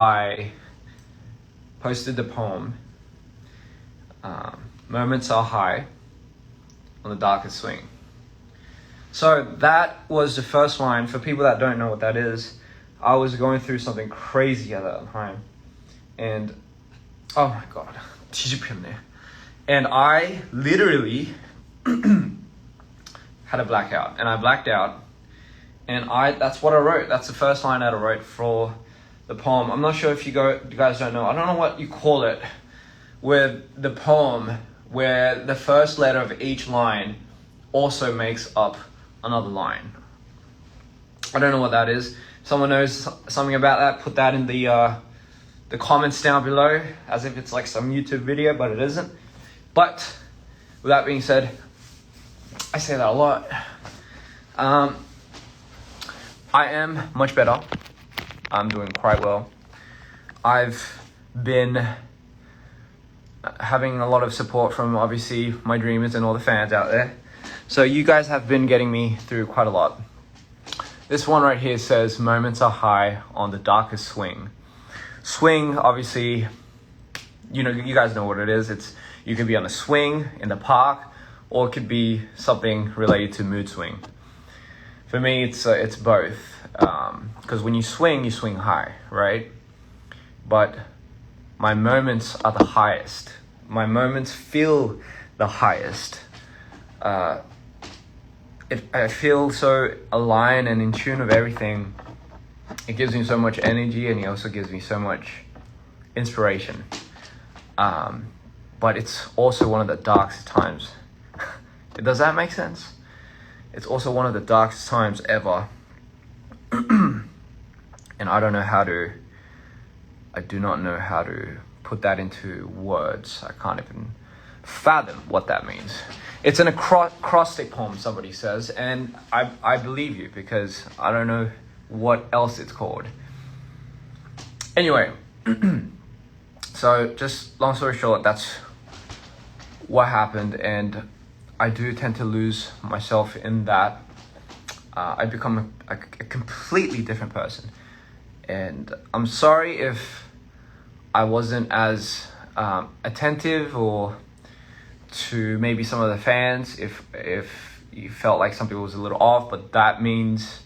I posted the poem, Moments Are High on the Darkest Swing. So that was the first line. For people that don't know what that is, I was going through something crazy at that time. And, oh my God, 뒤집혔네. And I literally had a blackout. And I blacked out. And that's what I wrote. That's the first line that I wrote for the poem. I'm not sure if you guys don't know. I don't know what you call it with the poem where the first letter of each line also makes up another line. I don't know what that is. Someone knows something about that, put that in the comments down below, as if it's like some YouTube video, but it isn't. But with that being said, I say that a lot. I am much better. I'm doing quite well. I've been having a lot of support from obviously my dreamers and all the fans out there. So you guys have been getting me through quite a lot. This one right here says, moments are high on the darkest swing. Swing, obviously, you guys know what it is. You can be on a swing in the park, or it could be something related to mood swing. For me, it's both. Because when you swing high, right? But my moments are the highest. My moments feel the highest. I feel so aligned and in tune with everything. It gives me so much energy, and it also gives me so much inspiration. But it's also one of the darkest times. Does that make sense? It's also one of the darkest times ever. And I do not know how to put that into words. I can't even fathom what that means. It's an acrostic poem, somebody says, and I believe you, because I don't know what else it's called. Anyway, so just long story short, that's what happened, and I do tend to lose myself in that. I become a completely different person. And I'm sorry if I wasn't as attentive or to maybe some of the fans, if you felt like something was a little off, but that means,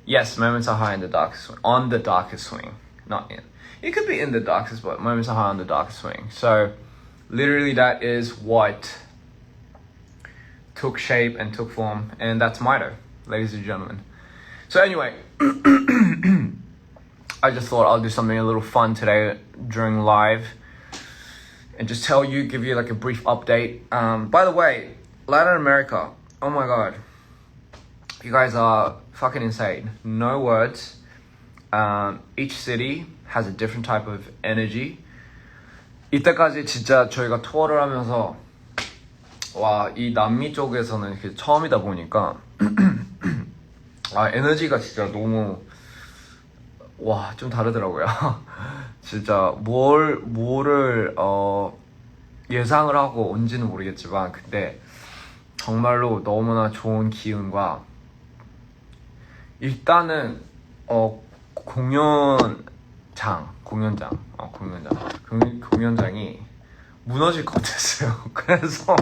yes, moments are high in the darkest swing, on the darkest swing, not in. It could be in the darkest, but moments are high on the darkest swing. So literally that is what took shape and took form, and that's Mito, ladies and gentlemen. So anyway, I just thought I'll do something a little fun today during live and just give you like a brief update. By the way, Latin America, oh my God, you guys are fucking insane. No words. Each city has a different type of energy. 이때까지 진짜 저희가 투어를 하면서 이 남미 쪽에서는 이렇게 처음이다 보니까 에너지가 진짜 너무 좀 다르더라고요. 진짜 뭐를 예상을 하고 온지는 모르겠지만, 근데 정말로 너무나 좋은 기운과, 일단은 공연장이 무너질 것 같았어요. 그래서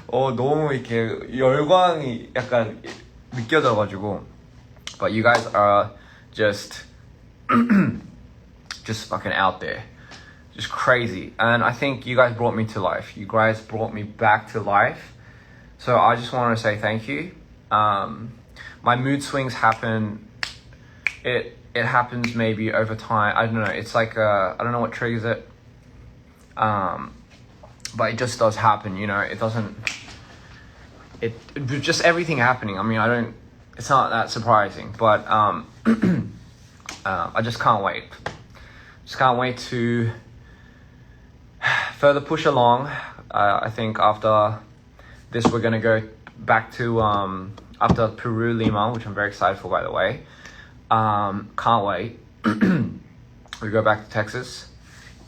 너무 이렇게 열광이 약간 느껴져가지고, but you guys are just fucking out there, just crazy, and I think you guys brought me to life. You guys brought me back to life, so I just want to say thank you. My mood swings happen. It happens maybe over time. I don't know. It's like I don't know what triggers it. But it just does happen. It doesn't. It just everything happening. I mean, it's not that surprising, but I just can't wait. Just can't wait to further push along. I think after this, we're gonna go back to after Peru, Lima, which I'm very excited for, by the way. Can't wait. We go back to Texas,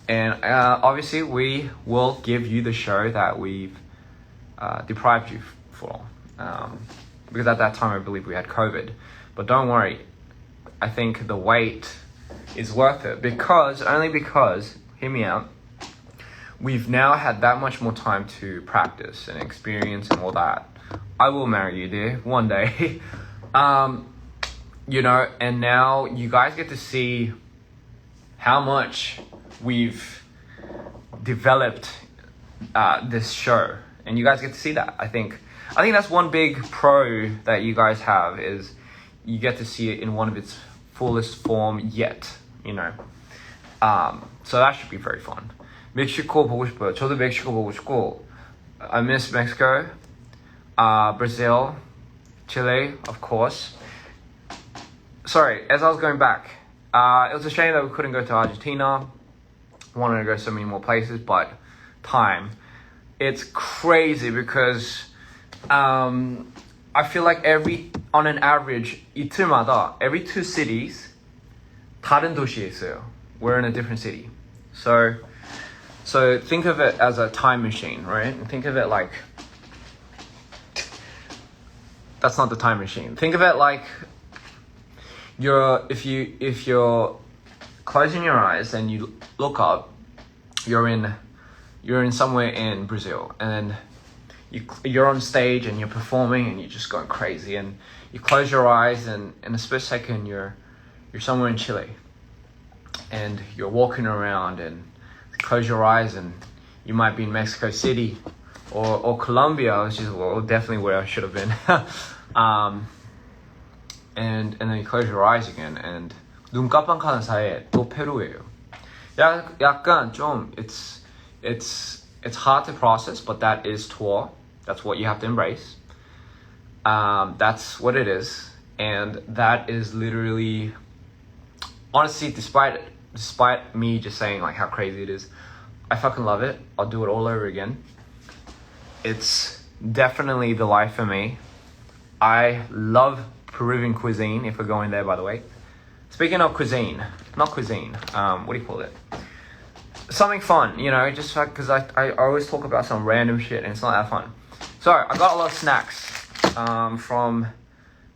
and obviously we will give you the show that we've deprived you for. Because at that time I believe we had COVID, but don't worry. I think the wait is worth it only because, hear me out, we've now had that much more time to practice and experience and all that. I will marry you, dear, one day. You know, and now you guys get to see how much we've developed this show, and you guys get to see that. I think that's one big pro that you guys have, is you get to see it in one of its fullest form yet, you know. So that should be very fun. 멕시코 보고 싶어요. 저도 멕시코 보고 싶고, I miss Mexico, Brazil, Chile, of course. Sorry, as I was going back, it was a shame that we couldn't go to Argentina. Wanted to go so many more places, but time. It's crazy because I feel like on an average, 이틀마다, every 2 cities, 다른 도시에 있어요. We're in a different city. So think of it as a time machine, right? And think of it like, that's not the time machine. Think of it like if you're closing your eyes and you look up, you're in somewhere in Brazil, and then you're on stage and you're performing and you're just going crazy, and you close your eyes and in a split second you're somewhere in Chile, and you're walking around, and close your eyes and you might be in Mexico City or Colombia, which is definitely where I should have been. And then you close your eyes again and 눈 깜빡하는 사이에 또 페루예요. 약간 좀 it's hard to process, but that is tour. That's what you have to embrace. That's what it is, and that is literally, honestly, despite me just saying like how crazy it is, I fucking love it. I'll do it all over again. It's definitely the life for me. I love Peruvian cuisine, if we're going there, by the way. Speaking of cuisine, not cuisine, what do you call it? Something fun, you know, just because I always talk about some random shit and it's not that fun. So I got a lot of snacks from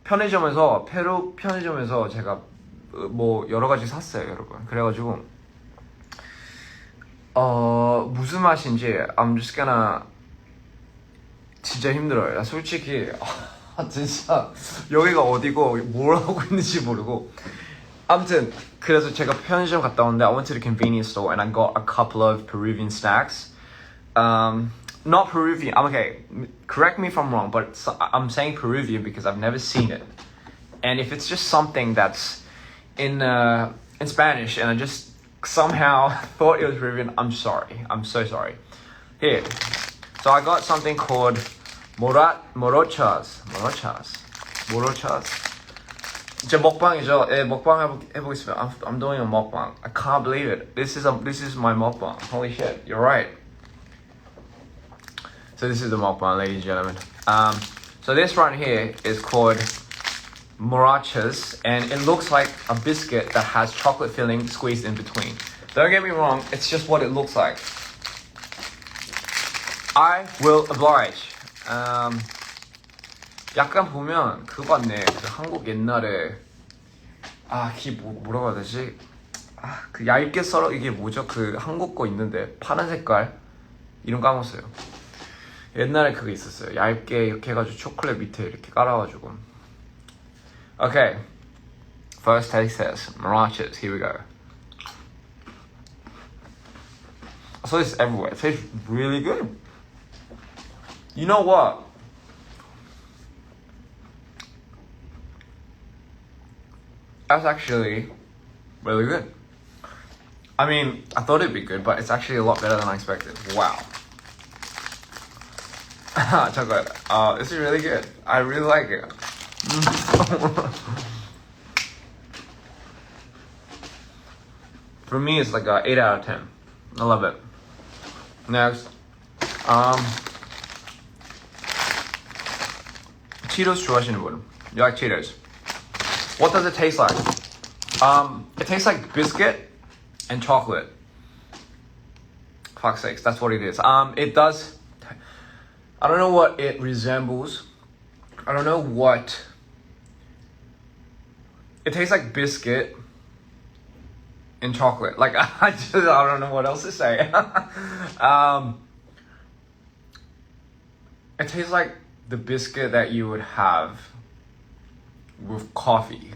편의점에서, 페루 편의점에서 제가 뭐 여러 가지 샀어요, 여러분. 그래가지고 무슨 맛인지 I'm just gonna, 진짜 힘들어요. 나 솔직히 진짜 여기가 어디고 뭘 하고 있는지 모르고. 아무튼 그래서 제가 편의점 갔다 왔는데 I went to the convenience store and I got a couple of Peruvian snacks. Not Peruvian. Okay, correct me if I'm wrong, but I'm saying Peruvian because I've never seen it. And if it's just something that's in Spanish and I just somehow thought it was Peruvian, I'm sorry. I'm so sorry. Here. So I got something called morochas. 이제 먹방이죠. 예, 먹방 해보겠습니다. I'm doing a 먹방. I can't believe it. This is my 먹방. Holy shit, you're right. So this is the 먹방, ladies and gentlemen. So this right here is called morochas, and it looks like a biscuit that has chocolate filling squeezed in between. Don't get me wrong, it's just what it looks like. I will oblige. 약간 보면 그거 같네. 그 한국 옛날에 그게 뭐라고 해야 되지? 그 얇게 썰어, 이게 뭐죠? 그 한국 거 있는데 파란 색깔 이름 까먹었어요. 옛날에 그게 있었어요. 얇게 이렇게 해가지고 초콜릿 밑에 이렇게 깔아가지고. Okay, first taste test. Morochas. Here we go. I saw this everywhere. It tastes really good. You know what? That's actually really good. I mean, I thought it'd be good, but it's actually a lot better than I expected. Wow. Chocolate. This is really good. I really like it. For me, it's like a 8 out of 10. I love it. Next. Cheetos 좋아하시는 분. You like Cheetos? What does it taste like? It tastes like biscuit and chocolate. Fuck's sakes, that's what it is. It does. I don't know what it resembles. I don't know what. It tastes like biscuit in chocolate. Like I don't know what else to say. It tastes like the biscuit that you would have with coffee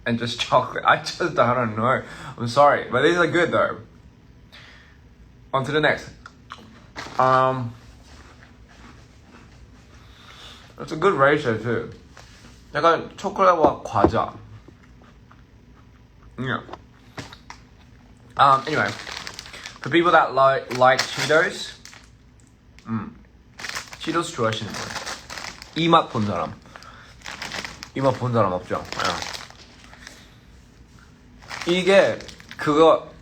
and just chocolate. I don't know. I'm sorry, but these are good though. On to the next. It's a good ratio too. 약간 초콜릿과 과자. Yeah. Anyway, for people that like Cheetos, Cheetos 좋아하시는 분, 이 맛 본 사람, 이 맛 본 사람 없죠? 이게 그거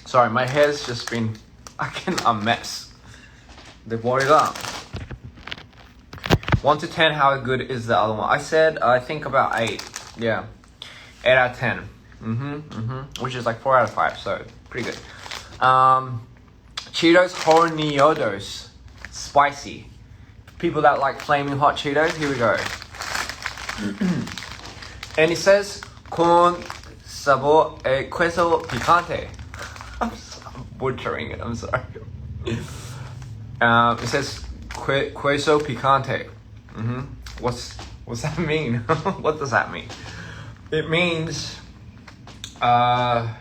Sorry, my hair's just been a mess. 내 머리가 1 to 10, how good is the other one? I said I think about 8. Yeah, 8 out of 10. Which is like 4 out of 5, so pretty good. Cheetos Horneados, spicy. People that like flaming hot Cheetos, here we go. And it says con sabor e queso picante. I'm butchering it, I'm sorry. It says queso picante. What's that mean? What does that mean? It means I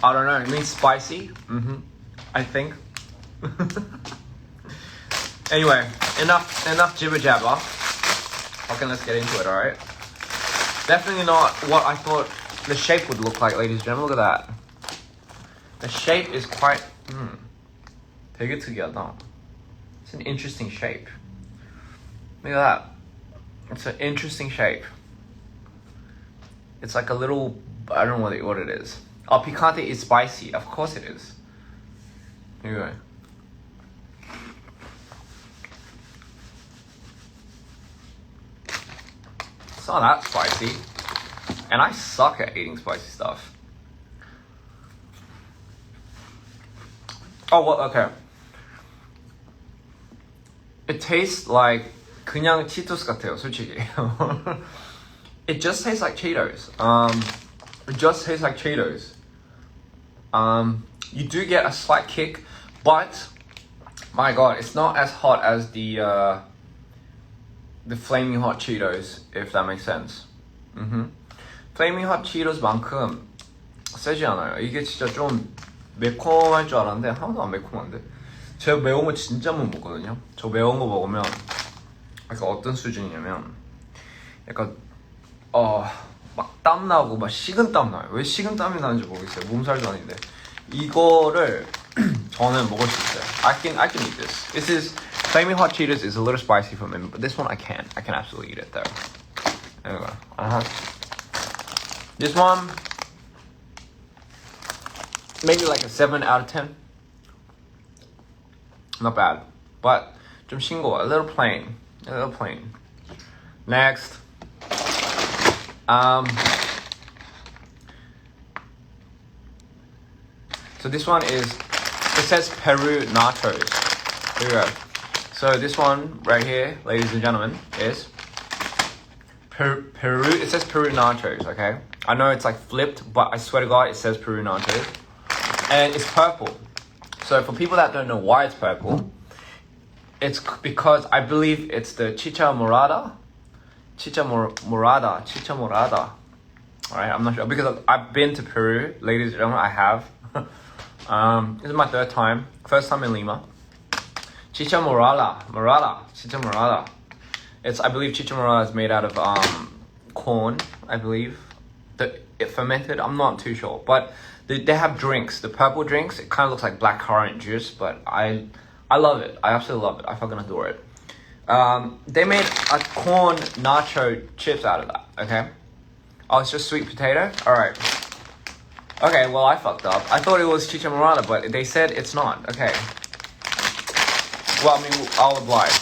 don't know. It means spicy. I think. Anyway, enough jibber jabber. Okay, let's get into it. All right. Definitely not what I thought the shape would look like, ladies and gentlemen. Look at that. The shape is quite. 되게 특이하다. It's an interesting shape. Look at that. It's an interesting shape. It's like a little, I don't know what it is. Oh, picante is spicy. Of course it is. Here we go. It's not that spicy. And I suck at eating spicy stuff. Oh, well, okay. It tastes like 그냥 치토스 같아요, 솔직히. It just tastes like Cheetos. It just tastes like Cheetos. You do get a slight kick, but my God, it's not as hot as the flaming hot Cheetos, if that makes sense. Flaming hot Cheetos만큼 세지 않아요. 이게 진짜 좀 매콤할 줄 알았는데 하나도 안 매콤한데. 제가 매운 거 진짜 못 먹거든요. 저 매운 거 먹으면 약간 어떤 수준이냐면 약간 막 땀 나고 막 식은 땀 나요. 왜 식은 땀이 나는지 모르겠어요. 몸살도 아닌데 이거를 저는 먹을 수 있어요. I can eat this. This is flaming hot Cheetos is a little spicy for me, but this one I can absolutely eat it though. There we go. This one maybe like a 7 out of 10. Not bad, but 좀 싱거워. A little plain. Next. So this one is, it says Peru nachos. Here we go. So this one right here, ladies and gentlemen, is Peru. It says Peru nachos, okay? I know it's like flipped, but I swear to God, it says Peru nachos. And it's purple. So for people that don't know why it's purple, it's because I believe it's the chicha morada. Alright, I'm not sure because I've been to Peru, ladies and gentlemen. I have. This is my 3rd time. First time in Lima. Chicha morada. I believe chicha morada is made out of corn. I believe it fermented. I'm not too sure, but they have drinks. The purple drinks. It kind of looks like blackcurrant juice, but I love it. I absolutely love it. I fucking adore it. They made a corn nacho chips out of that, okay? Oh, it's just sweet potato? Alright. Okay, well, I fucked up. I thought it was chicha morada, but they said it's not. Okay. Well, I mean, I'll oblige.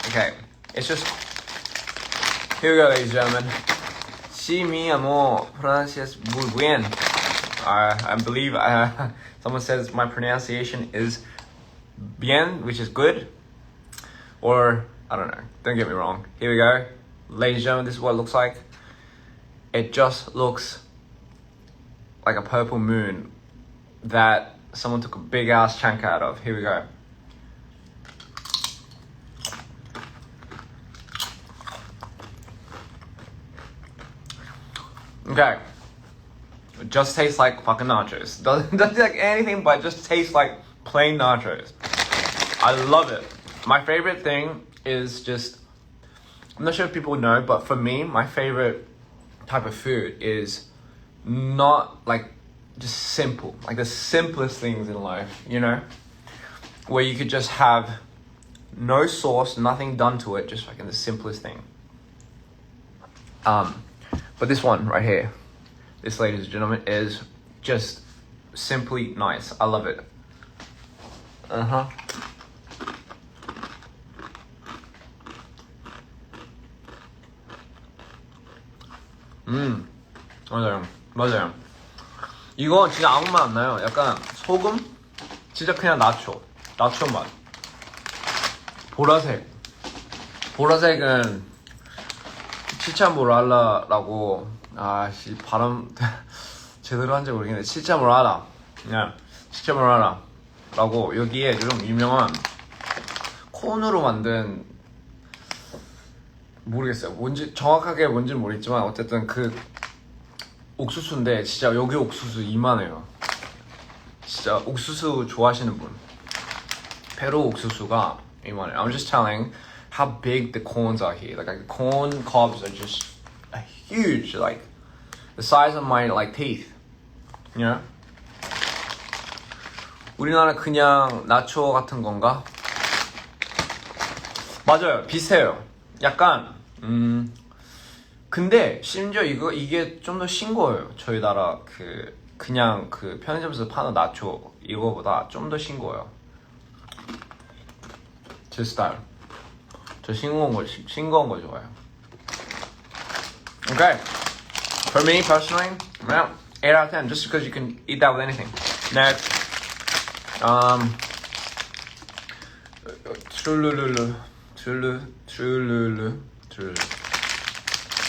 Okay. It's just... Here we go, ladies and gentlemen. Si mi amor pronuncias muy bien. I believe someone says my pronunciation is bien, which is good. Or, I don't know, don't get me wrong. Here we go. Ladies and gentlemen, this is what it looks like. It just looks like a purple moon that someone took a big ass chunk out of. Here we go. Okay. It just tastes like fucking nachos. Doesn't taste like anything, but it just tastes like plain nachos. I love it. My favorite thing is just, I'm not sure if people know, but for me, my favorite type of food is not like just simple, like the simplest things in life, you know, where you could just have no sauce, nothing done to it, just like in the simplest thing. But this one right here, this, ladies and gentlemen, is just simply nice. I love it. 맞아요. 이거 진짜 아무 맛 안 나요. 약간 소금? 진짜 그냥 나초 맛. 보라색은 치차 모랄라라고, 아씨 발음 제대로 한지 모르겠네. 치차 모랄라. 그냥 치차 모랄라라고 여기에 좀 유명한 콘으로 만든, 모르겠어요. 뭔지 정확하게 뭔지는 모르겠지만 어쨌든 그 옥수수인데 진짜 여기 옥수수 이만해요. 진짜 옥수수 좋아하시는 분, 페루 옥수수가 이만해요. I'm just telling how big the corns are here. Like the corn cobs are just huge, like the size of my like teeth. You know? 우리나라 그냥 나초 같은 건가? 맞아요, 비슷해요. 약간 근데 심지어 이게 좀 더 싱거워요. 저희 나라 그냥 그 편의점에서 파는 나초 이거보다 좀 더 싱거워요. 제 스타일. 저 싱거운 거 좋아해요. Okay. For me personally, well, 8 out of 10, just because you can eat that with anything. Next, 트룰루루.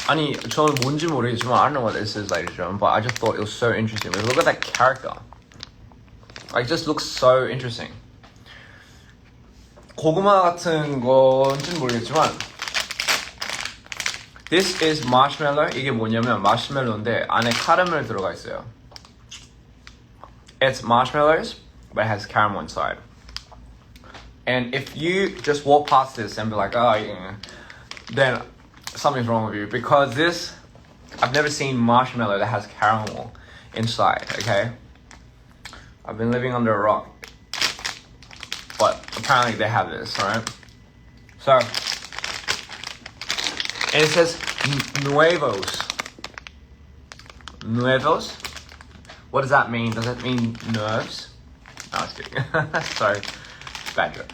아니, 저는 뭔지 모르겠지만 I don't know what this is, ladies and gentlemen, but I just thought it was so interesting. Like, look at that character. Like, it just looks so interesting. 고구마 같은 건지는 모르겠지만 This is marshmallow. 이게 뭐냐면 마시멜로인데 안에 카라멜 들어가 있어요. It's marshmallows, but it has caramel inside. And if you just walk past this and be like, oh, yeah, then something's wrong with you, because this, I've never seen marshmallow that has caramel inside, okay? I've been living under a rock, but apparently they have this, alright? So, and it says nuevos. Nuevos? What does that mean? Does that mean nerves? No, I was kidding. Sorry, bad joke.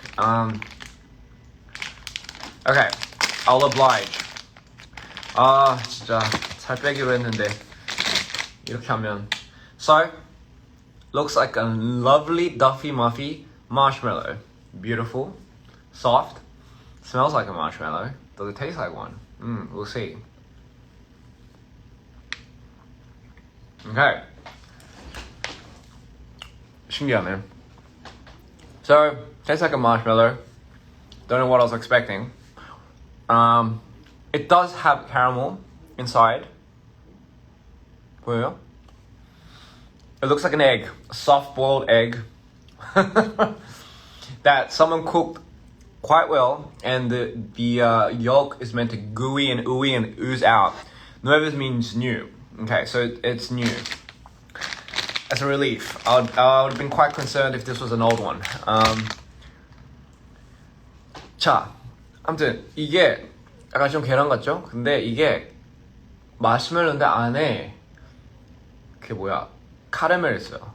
Okay, I'll oblige. 진짜 살 빼기로 했는데 이렇게 하면. So, looks like a lovely Duffy Muffy marshmallow. Beautiful, soft, smells like a marshmallow. Does it taste like one? We'll see. Okay. 신기하네. So, tastes like a marshmallow. Don't know what I was expecting. It does have caramel inside. 보여요? It looks like an egg, a soft-boiled egg that someone cooked quite well, and the yolk is meant to gooey and ooey and ooze out. Nuevos means new. Okay, so it's new. As a relief. I would have been quite concerned if this was an old one. 자, 아무튼 이게 약간 좀 계란 같죠? 근데 이게 마시멜로인데 안에 그게 뭐야? 카라멜 있어요.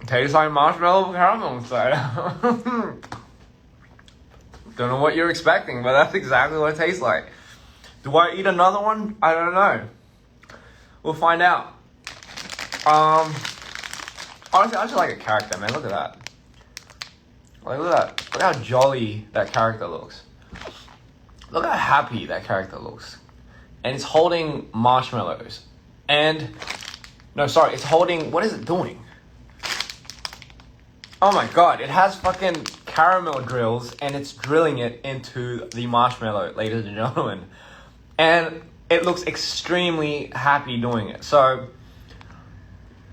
Tastes like marshmallow with caramel inside. Don't know what you're expecting, but that's exactly what it tastes like. Do I eat another one? I don't know. We'll find out. Honestly, I just like a character, man. Look at that. Like, look at that. Look how jolly that character looks. Look how happy that character looks. And it's holding marshmallows. And, no, sorry, it's holding, what is it doing? Oh my god, it has fucking caramel drills and it's drilling it into the marshmallow, ladies and gentlemen. And it looks extremely happy doing it. So,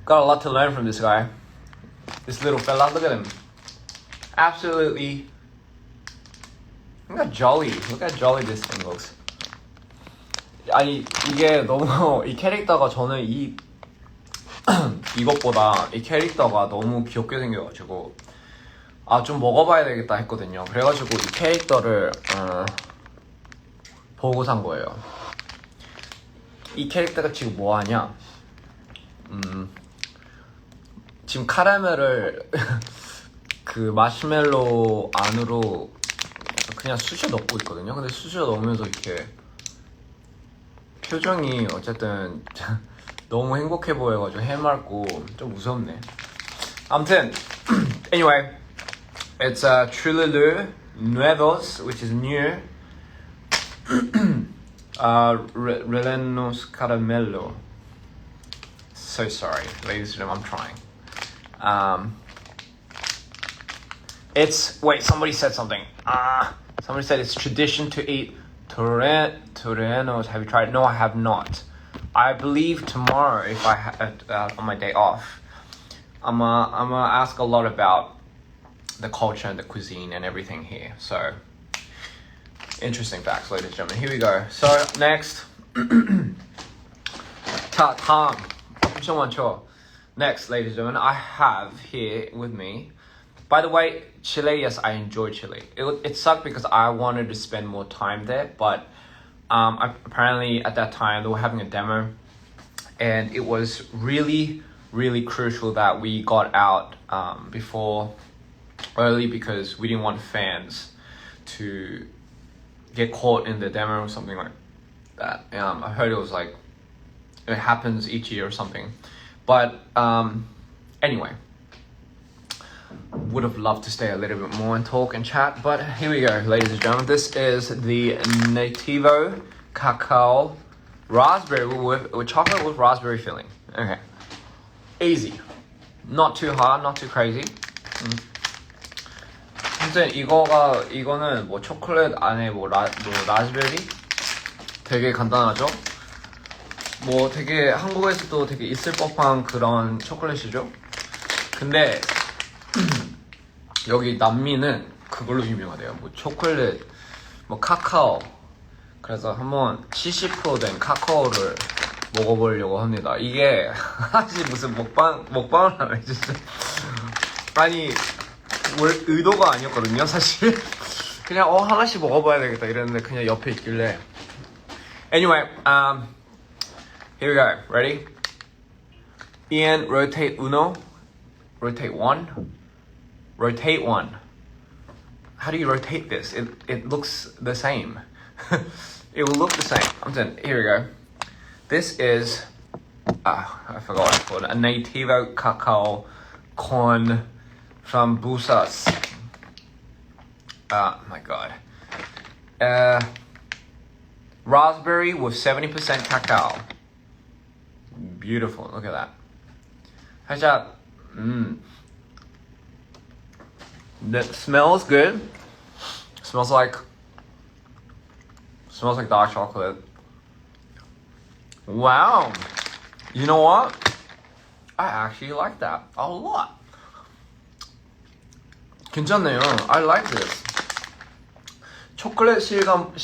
got a lot to learn from this guy. This little fella, look at him. Absolutely. Look how jolly this thing looks. 아니, 이게 너무, 이 캐릭터가 저는 이것보다 이 캐릭터가 너무 귀엽게 생겨가지고 아, 좀 먹어봐야 되겠다 했거든요. 그래가지고 이 캐릭터를 보고 산 거예요. 이 캐릭터가 지금 뭐하냐? 지금 카라멜을 그 마시멜로 안으로 그냥 쑤셔 넣고 있거든요. 근데 쑤셔 넣으면서 이렇게 표정이 어쨌든 너무 행복해 보여가지고 해맑고 좀 무섭네. 아무튼 anyway, it's Trululu Nuevos, which is new. Rellenos Caramello. So sorry, ladies and gentlemen, I'm trying. It's, wait, somebody said something. Somebody said it's tradition to eat Torrenos. Have you tried it? No, I have not. I believe tomorrow, if I on my day off, I'm gonna ask a lot about the culture and the cuisine and everything here. So, interesting facts, ladies and gentlemen. Here we go. So, next. 자, 다음. 엄청 많죠? Next, ladies and gentlemen, I have here with me. By the way, Chile, yes, I enjoyed Chile. It sucked because I wanted to spend more time there, but apparently at that time they were having a demo, and it was really, really crucial that we got out before early because we didn't want fans to get caught in the demo or something like that. I heard it was like it happens each year or something, but anyway. Would have loved to stay a little bit more and talk and chat, but here we go, ladies and gentlemen. This is the Nativo Cacao Raspberry with chocolate with raspberry filling. Okay, easy, not too hard, not too crazy. 근데 이거는 뭐 초콜릿 안에 뭐 라즈베리 되게 간단하죠. 뭐 되게 한국에서도 되게 있을 법한 그런 초콜릿이죠. 근데 여기 남미는 그걸로 유명하대요. 뭐 초콜릿, 뭐 카카오. 그래서 한번 70% 된 카카오를 먹어보려고 합니다. 이게 사실 무슨 먹방을 하네 진짜. 아니 의도가 아니었거든요 사실. 그냥 하나씩 먹어봐야 되겠다 이랬는데 그냥 옆에 있길래. Anyway, here we go. Ready? Ian, rotate uno. Rotate one. Rotate one. How do you rotate this? It looks the same. It will look the same. Here we go. This is I forgot what it's called. A Nativo Cacao Con Frambuesas. My god. Raspberry with 70% cacao. Beautiful. Look at that. 살짝 That smells good. Smells like dark chocolate. Wow. You know what? I actually like that a lot. 괜찮네요. I like this. 초콜릿 식감?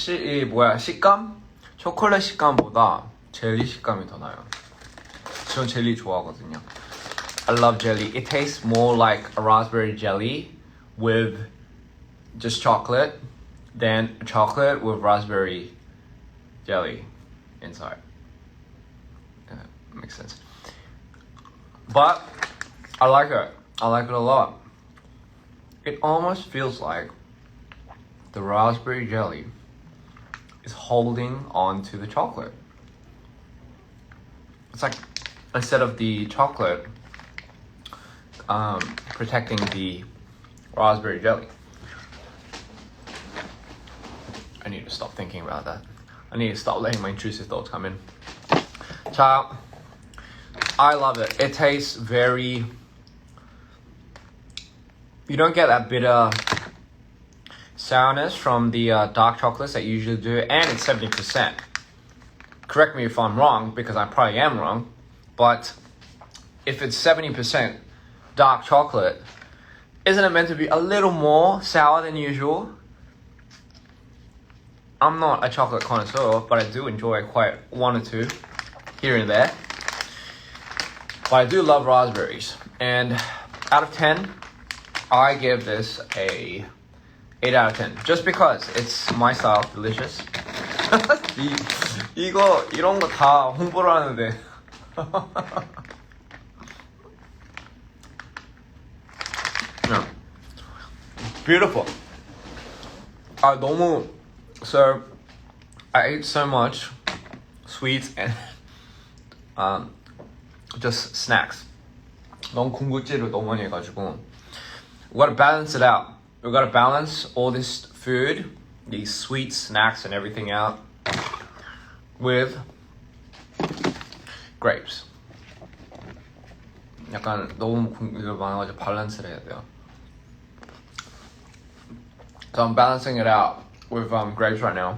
초콜릿 식감보다 젤리 식감이 더 나요. 전 젤리 좋아하거든요. I love jelly. It tastes more like a raspberry jelly with just chocolate than chocolate with raspberry jelly inside. Makes sense. But I like it. I like it a lot. It almost feels like the raspberry jelly is holding on to the chocolate. It's like instead of the chocolate protecting the raspberry jelly. I need to stop thinking about that. I need to stop letting my intrusive thoughts come in. 자, I love it. It tastes very... You don't get that bitter sourness from the dark chocolates that you usually do, and it's 70%. Correct me if I'm wrong, because I probably am wrong, but if it's 70% dark chocolate, isn't it meant to be a little more sour than usual? I'm not a chocolate connoisseur, but I do enjoy quite one or two here and there. But I do love raspberries, and out of 10, I give this a 8 out of 10. Just because it's my style, delicious. 이런 거 다 홍보를 하는데. Yeah. Beautiful. So I ate so much sweets and just snacks. 너무 군것질을 너무 많이 해가지고 we gotta balance it out. We gotta balance all this food, these sweet snacks and everything out with grapes. 약간 너무 이거 많아가지고 밸런스를 해야 돼요. So I'm balancing it out with grapes right now.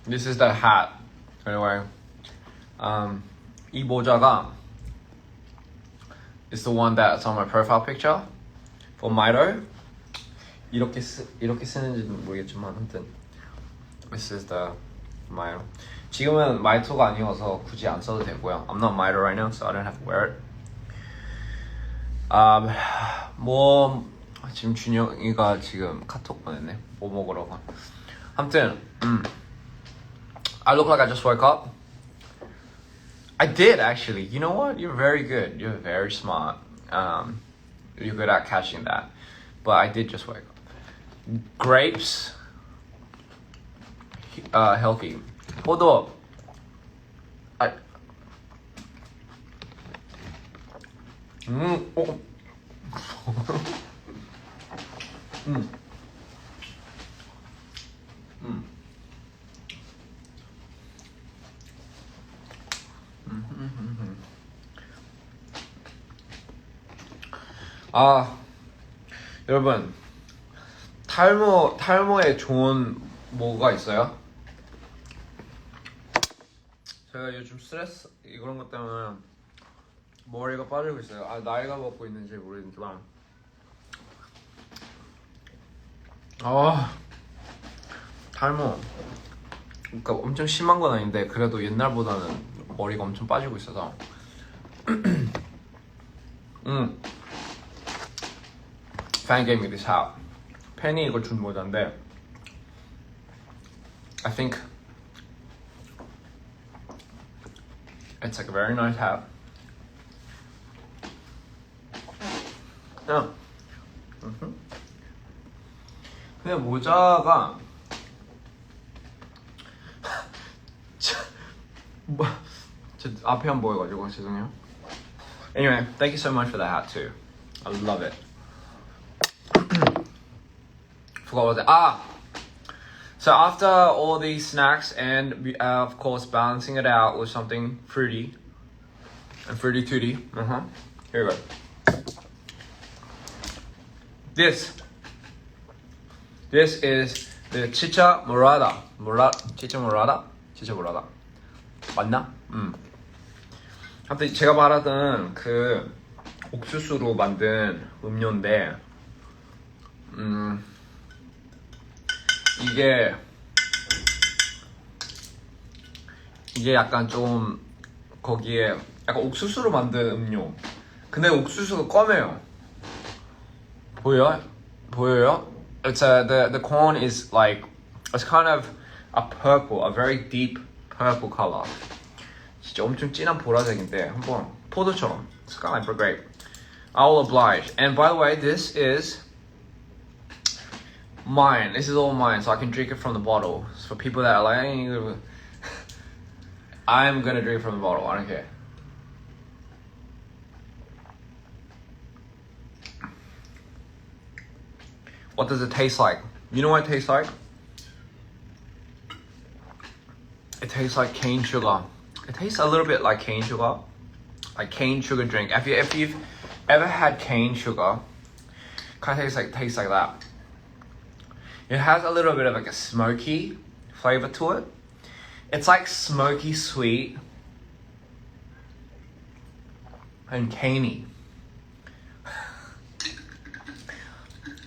This is the hat. Anyway, 이 모자가 is the one that's on my profile picture for Mito. 이렇게 쓰는지는 모르겠지만 아무튼 this is the Mito. 지금은 마이토가 아니어서 굳이 안 써도 되고요. I'm not Mito right now, so I don't have to wear it. 지금 준영이가 지금 카톡 보냈네. 뭐 먹으러 가. 아무튼 I look like I just woke up. I did actually. You know what? You're very good. You're very smart. You're good at catching that. But I did just wake up. Grapes, healthy. 포도. 여러분, 탈모에 좋은 뭐가 있어요? 제가 요즘 스트레스 이런 것 때문에 머리가 빠지고 있어요. 나이가 먹고 있는지 모르겠지만 탈모 그러니까 엄청 심한 건 아닌데 그래도 옛날보다는 머리가 엄청 빠지고 있어서 Fan gave me this hat. 팬이 이걸 준 모자인데 I think it's like a very nice hat. 근데 모자가 제 앞에 안 보여가지고 죄송해요. Anyway, thank you so much for that hat too. I love it. Forgot what that. So after all these snacks and of course balancing it out with something fruity and fruity tooty. Here we go. This is the chicha morada. Chicha morada? 맞나? 아무튼 제가 말하던 그 옥수수로 만든 음료인데 이게 약간 좀 거기에 약간 옥수수로 만든 음료. 근데 옥수수가 검해요. 보여요? It's the corn is like it's kind of a purple, a very deep purple color. 진짜 엄청 진한 보라색인데 한번 포도처럼. It's kind of like grape. I'll oblige. And by the way, this is mine. This is all mine, so I can drink it from the bottle. So for people that are like, I'm gonna drink from the bottle. I don't care. What does it taste like? You know what it tastes like? It tastes like cane sugar. It tastes a little bit like cane sugar. Like cane sugar drink. If you've ever had cane sugar, kind of tastes like that. It has a little bit of like a smoky flavor to it. It's like smoky sweet and caney.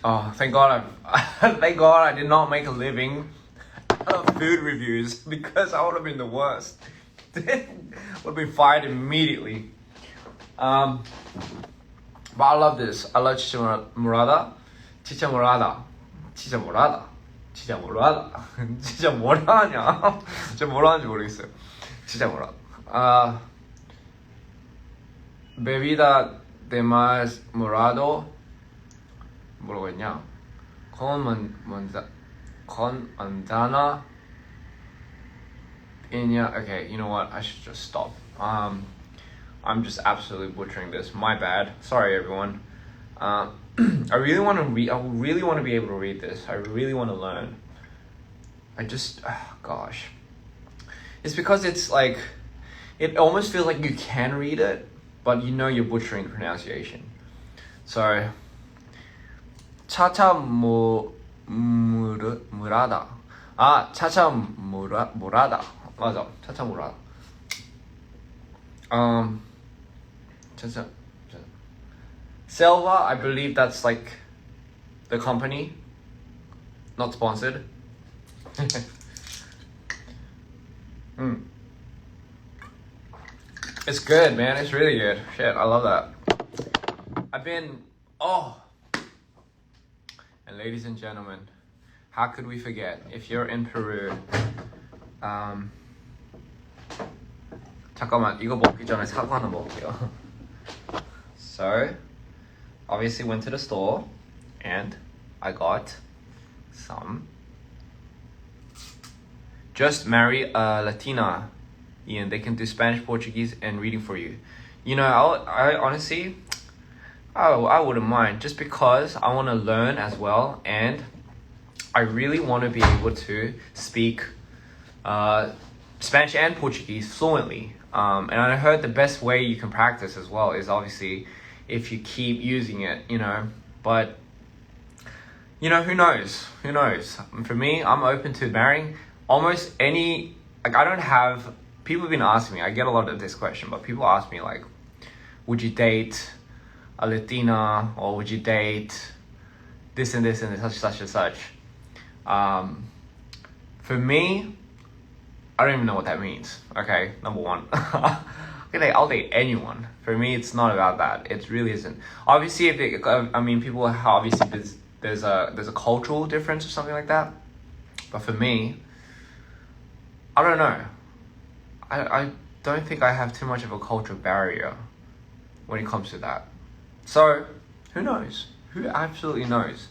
Oh, thank God thank God I did not make a living of food reviews, because I would have been the worst. Would have been fired immediately. But I love this. I love chicha morada. Chicha morada. Chicha morada. Chicha morada. 진짜 뭐라 하냐? 진짜 뭐라 하는지 모르겠어요. 진짜 뭐라. Bebida de más morado. 뭐라고 했냐? con manzana piña. Okay, you know what? I should just stop. I'm just absolutely butchering this. My bad. Sorry, everyone. I really want to read. I really want to be able to read this. I really want to learn. Gosh. It's because it's like, it almost feels like you can read it, but you know you're butchering the pronunciation. So, morada. morada. 맞아. morada. Selva, I believe that's like the company. Not sponsored. It's good, man. It's really good. Shit, I love that. And ladies and gentlemen, how could we forget? If you're in Peru, 잠깐만, 이거 먹기 전에 사과 하나 먹을게요. So, obviously went to the store and I got some. Just marry a Latina, Ian. They can do Spanish, Portuguese, and reading for you. You know, I honestly, I wouldn't mind, just because I want to learn as well, and I really want to be able to speak Spanish and Portuguese fluently. And I heard the best way you can practice as well is obviously if you keep using it, you know. But, you know, who knows? Who knows? For me, I'm open to marrying almost any, like, I don't have, people have been asking me, I get a lot of this question, but people ask me, like, would you date a Latina, or would you date this and this and such and such? For me, I don't even know what that means. Okay, number one. I'll date anyone. For me, it's not about that. It really isn't. Obviously, people obviously there's a cultural difference or something like that. But for me, I don't know. I don't think I have too much of a cultural barrier when it comes to that. So, who knows? Who absolutely knows?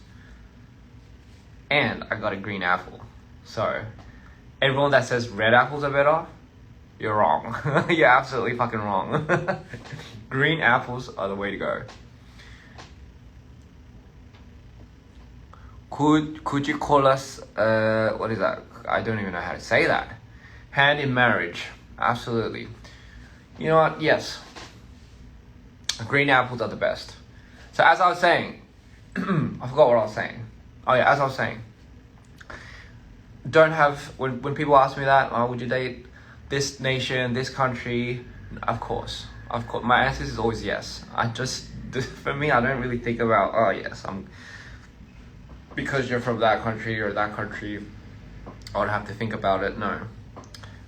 And I got a green apple. So, everyone that says red apples are better, you're wrong. You're absolutely fucking wrong. Green apples are the way to go. Could you call us, what is that? I don't even know how to say that. Hand in marriage. Absolutely. You know what? Yes. Green apples are the best. So as I was saying, I forgot what I was saying. Oh yeah, as I was saying. Don't have, when people ask me that, would you date this nation, this country? Of course. My answer is always yes. For me, I don't really think about, oh yes, because you're from that country or that country, I would have to think about it. No,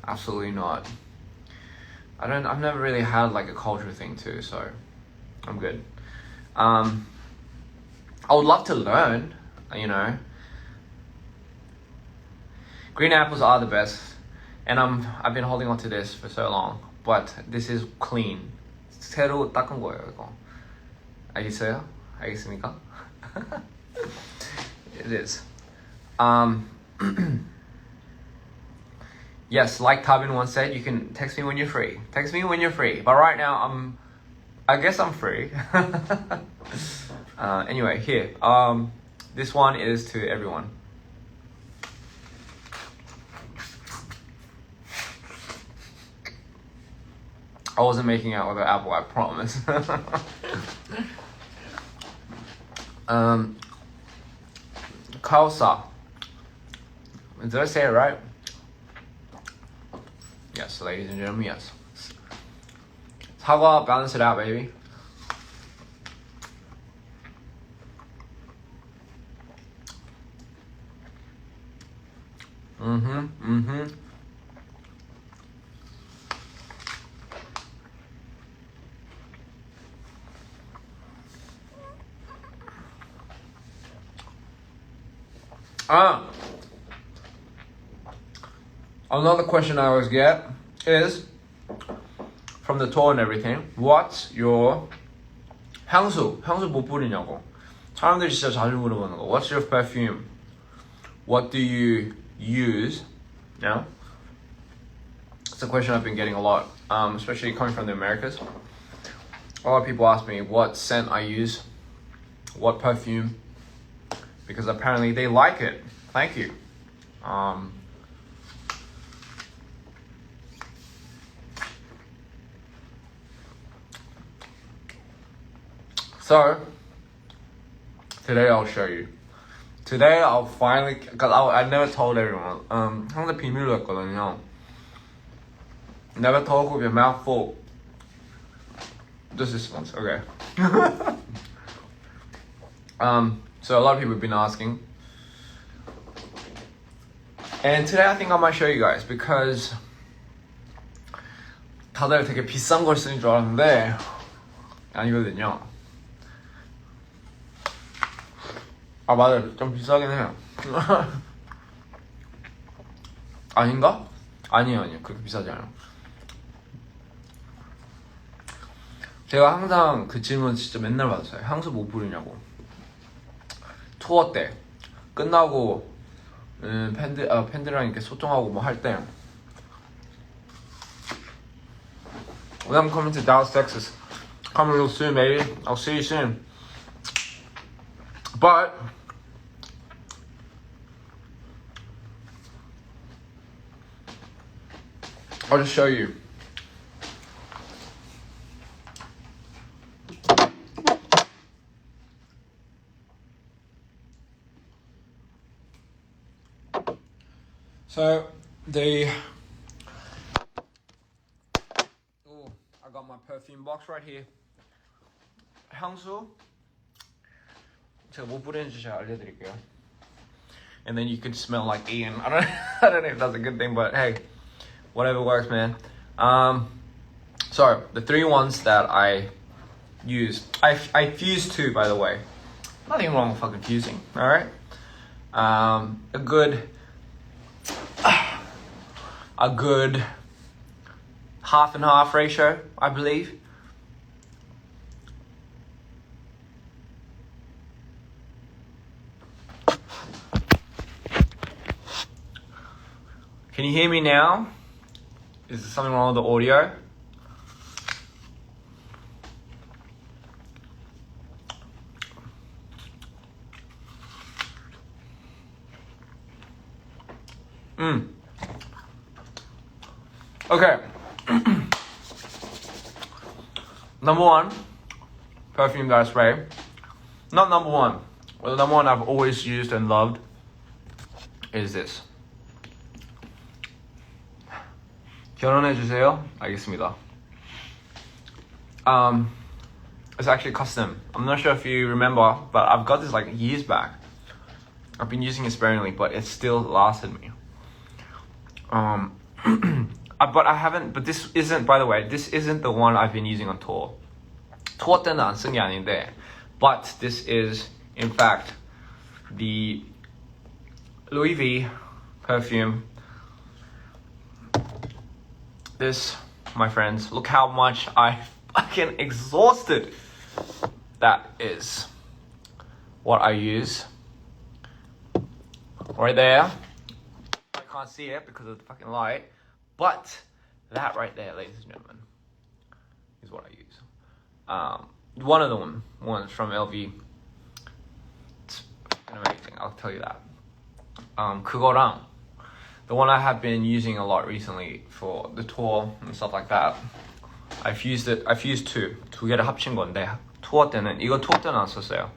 absolutely not. I've never really had like a culture thing too, so I'm good. I would love to learn, you know. Green apples are the best, and I've been holding on to this for so long, but this is clean. 새로 닦은 거예요, 이거. 알겠어요? 알겠습니까? It is. Yes, like Tabin once said, you can text me when you're free. Text me when you're free. But right now, I guess I'm free. Anyway, here. This one is to everyone. I wasn't making out with an apple, I promise. Kausa. Did I say it right? Yes, ladies and gentlemen, yes. 사과, balance it out, baby. Another question I always get is, from the tour and everything, what's your 향수 못 뿌리냐고. 사람들이 진짜 자주 물어보는 거. What's your perfume? What do you use? Yeah, it's a question I've been getting a lot, especially coming from the Americas. A lot of people ask me what scent I use, what perfume, because apparently they like it. Thank you. So today I'll show you. Today I'll finally, cause I never told everyone. 항상 비밀로 했거든요. Never talk with your mouth full. Just this once, okay. So a lot of people have been asking, and today I think I might show you guys because 다들 되게 비싼 걸 쓰는 줄 알았는데 아니거든요. 아 맞아요, 좀 비싸긴 해요. 아닌가? 아니에요. 그렇게 비싸지 않아요. 제가 항상 그 질문 진짜 맨날 받았어요. 향수 못 뿌리냐고. 투어 때 끝나고 팬들이랑 이렇게 소통하고 뭐 할 때 When I'm coming to Dallas, Texas, come real soon, baby. I'll see you soon. But I'll just show you. So I got my perfume box right here. 향수 제가 못 뿌리는지 제가 알려드릴게요. And then you can smell like Ian. I don't know if that's a good thing, but hey, whatever works, man. So the three ones that I use, I fuse too, by the way. Nothing wrong with fucking fusing, all right? A good half and half ratio, I believe. Can you hear me now? Is there something wrong with the audio? Okay. Number one, perfume that I spray. Not number one. Well, the number one I've always used and loved is this. 결혼해주세요. 알겠습니다. It's actually custom. I'm not sure if you remember, but I've got this like years back. I've been using it sparingly, but it still lasted me. But I haven't. But this isn't. By the way, this isn't the one I've been using on tour. Tour 때는 안 쓴 게 아닌데, but this is in fact the Louis V perfume. This, my friends, look how much I fucking exhausted. that is what I use. Right there. I can't see it because of the fucking light. But that right there, ladies and gentlemen, is what I use. One of the ones from LV. It's amazing, I'll tell you that. 그거랑 the one I have been using a lot recently for the tour and stuff like that. I've used 두 개를 합친 건데 투어 때는 투어 때는 안 썼어요.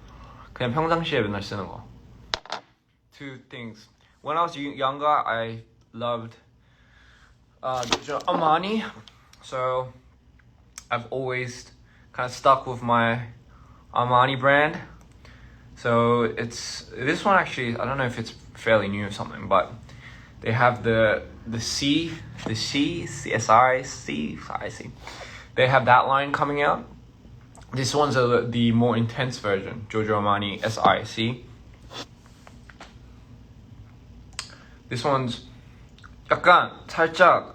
그냥 평상시에 맨날 쓰는 거. Two things. When I was younger, I loved Armani, so I've always kind of stuck with my Armani brand. So it's this one actually. I don't know if it's fairly new or something, but they have the CSI. They have that line coming out. This one's the more intense version, Giorgio Armani SIC. This one's 약간 살짝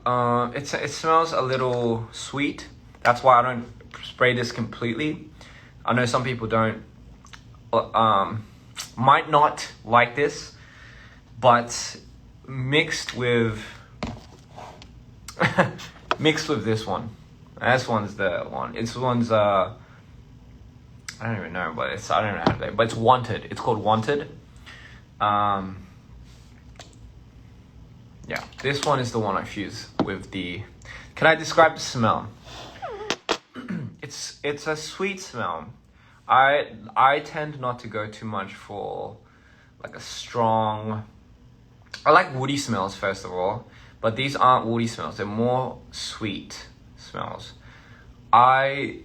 it smells a little sweet. That's why I don't spray this completely. I know some people don't might not like this, but mixed with this one. This one's the one. This one's I don't even know, but I don't know how to say it, but it's Wanted. It's called Wanted. Yeah, this one is the one I fuse with the. Can I describe the smell? It's a sweet smell. I tend not to go too much for like a strong. I like woody smells first of all, but these aren't woody smells. They're more sweet smells. I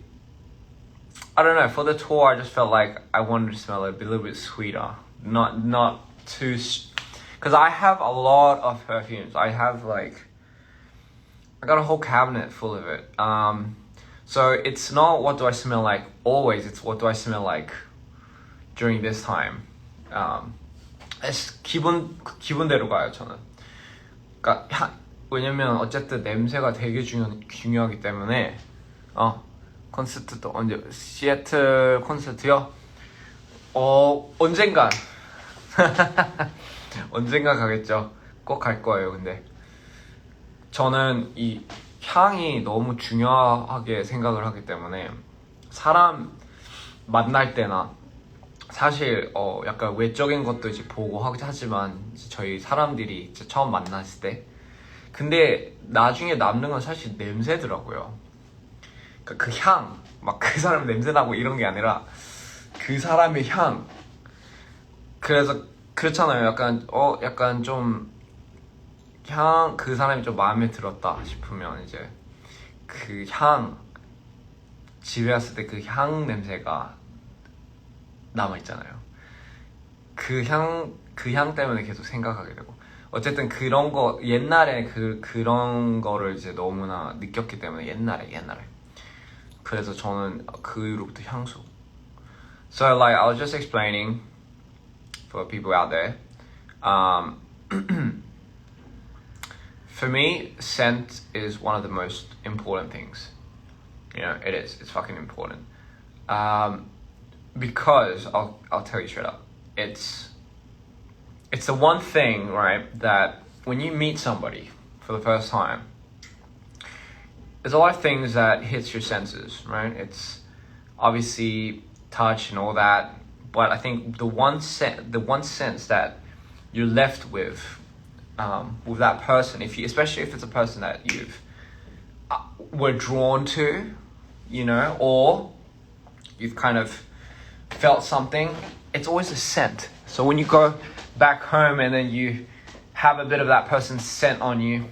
don't know. For the tour, I just felt like I wanted to smell it a little bit sweeter, not too. Because I have a lot of perfumes. I got a whole cabinet full of it. So it's not what do I smell like always. It's what do I smell like during this time. 기분대로 가요 저는. 그러니까 왜냐면 어쨌든 냄새가 되게 중요하기 때문에 콘서트도 언제 시애틀 콘서트요? 언젠간 언젠가 가겠죠. 꼭 갈 거예요. 근데 저는 이 향이 너무 중요하게 생각을 하기 때문에 사람 만날 때나 사실 약간 외적인 것도 이제 보고 하지만 저희 사람들이 이제 처음 만났을 때 근데 나중에 남는 건 사실 냄새더라고요. 그러니까 그 향, 막 그 사람 냄새 나고 이런 게 아니라 그 사람의 향. 그래서 그렇잖아요. 약간 좀 그 사람이 좀 마음에 들었다 싶으면 이제 그 향 집에 왔을 때 그 향 냄새가 남아있잖아요. 그 향 때문에 계속 생각하게 되고 어쨌든 그런 거 옛날에 그런 거를 이제 너무나 느꼈기 때문에 옛날에 그래서 저는 그 이후로부터 향수. So like I was just explaining for people out there. For me, scent is one of the most important things. You know, it is. It's fucking important. Because I'll tell you straight up, it's the one thing, right, that when you meet somebody for the first time, there's a lot of things that hits your senses, right? It's obviously touch and all that, but I think the one sense that you're left with that person, especially if it's a person that you've were drawn to, you know, or you've kind of felt something, it's always a scent. So when you go back home and then you have a bit of that person's scent on you,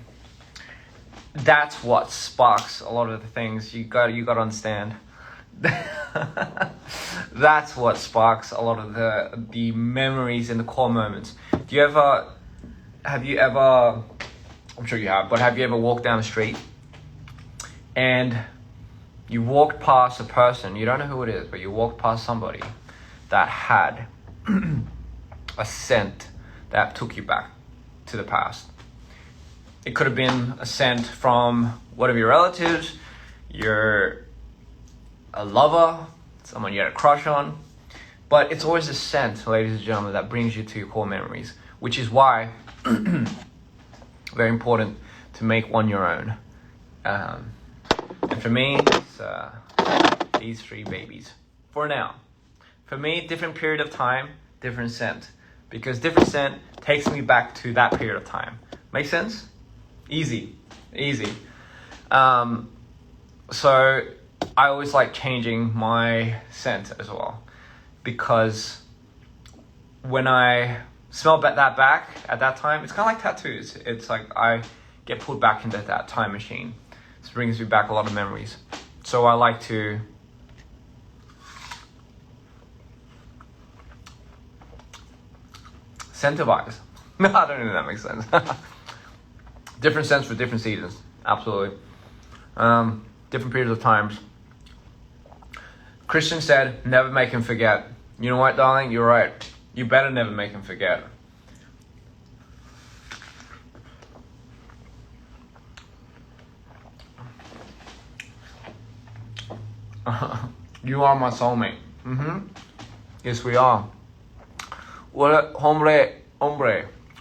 that's what sparks a lot of the things. You got to understand. That's what sparks a lot of the memories and the core moments. Have you ever, I'm sure you have, but have you ever walked down the street and you walked past a person, you don't know who it is, but you walked past somebody that had a scent that took you back to the past? It could have been a scent from one of your relatives, a lover, someone you had a crush on. But it's always a scent, ladies and gentlemen, that brings you to your core memories, which is why very important to make one your own. And for me, it's these 3 babies. For now. For me, different period of time, different scent. Because different scent takes me back to that period of time. Make sense? Easy. So I always like changing my scent as well. Because when I smell that back at that time, it's kind of like tattoos. It's like I get pulled back into that time machine. This brings me back a lot of memories. So I like to incentivize. No, I don't know if that makes sense. Different scents for different seasons. Absolutely. Different periods of times. Christian said, never make him forget. You know what, darling? You're right. You better never make him forget. You are my soulmate. Yes, we are. What, hombre.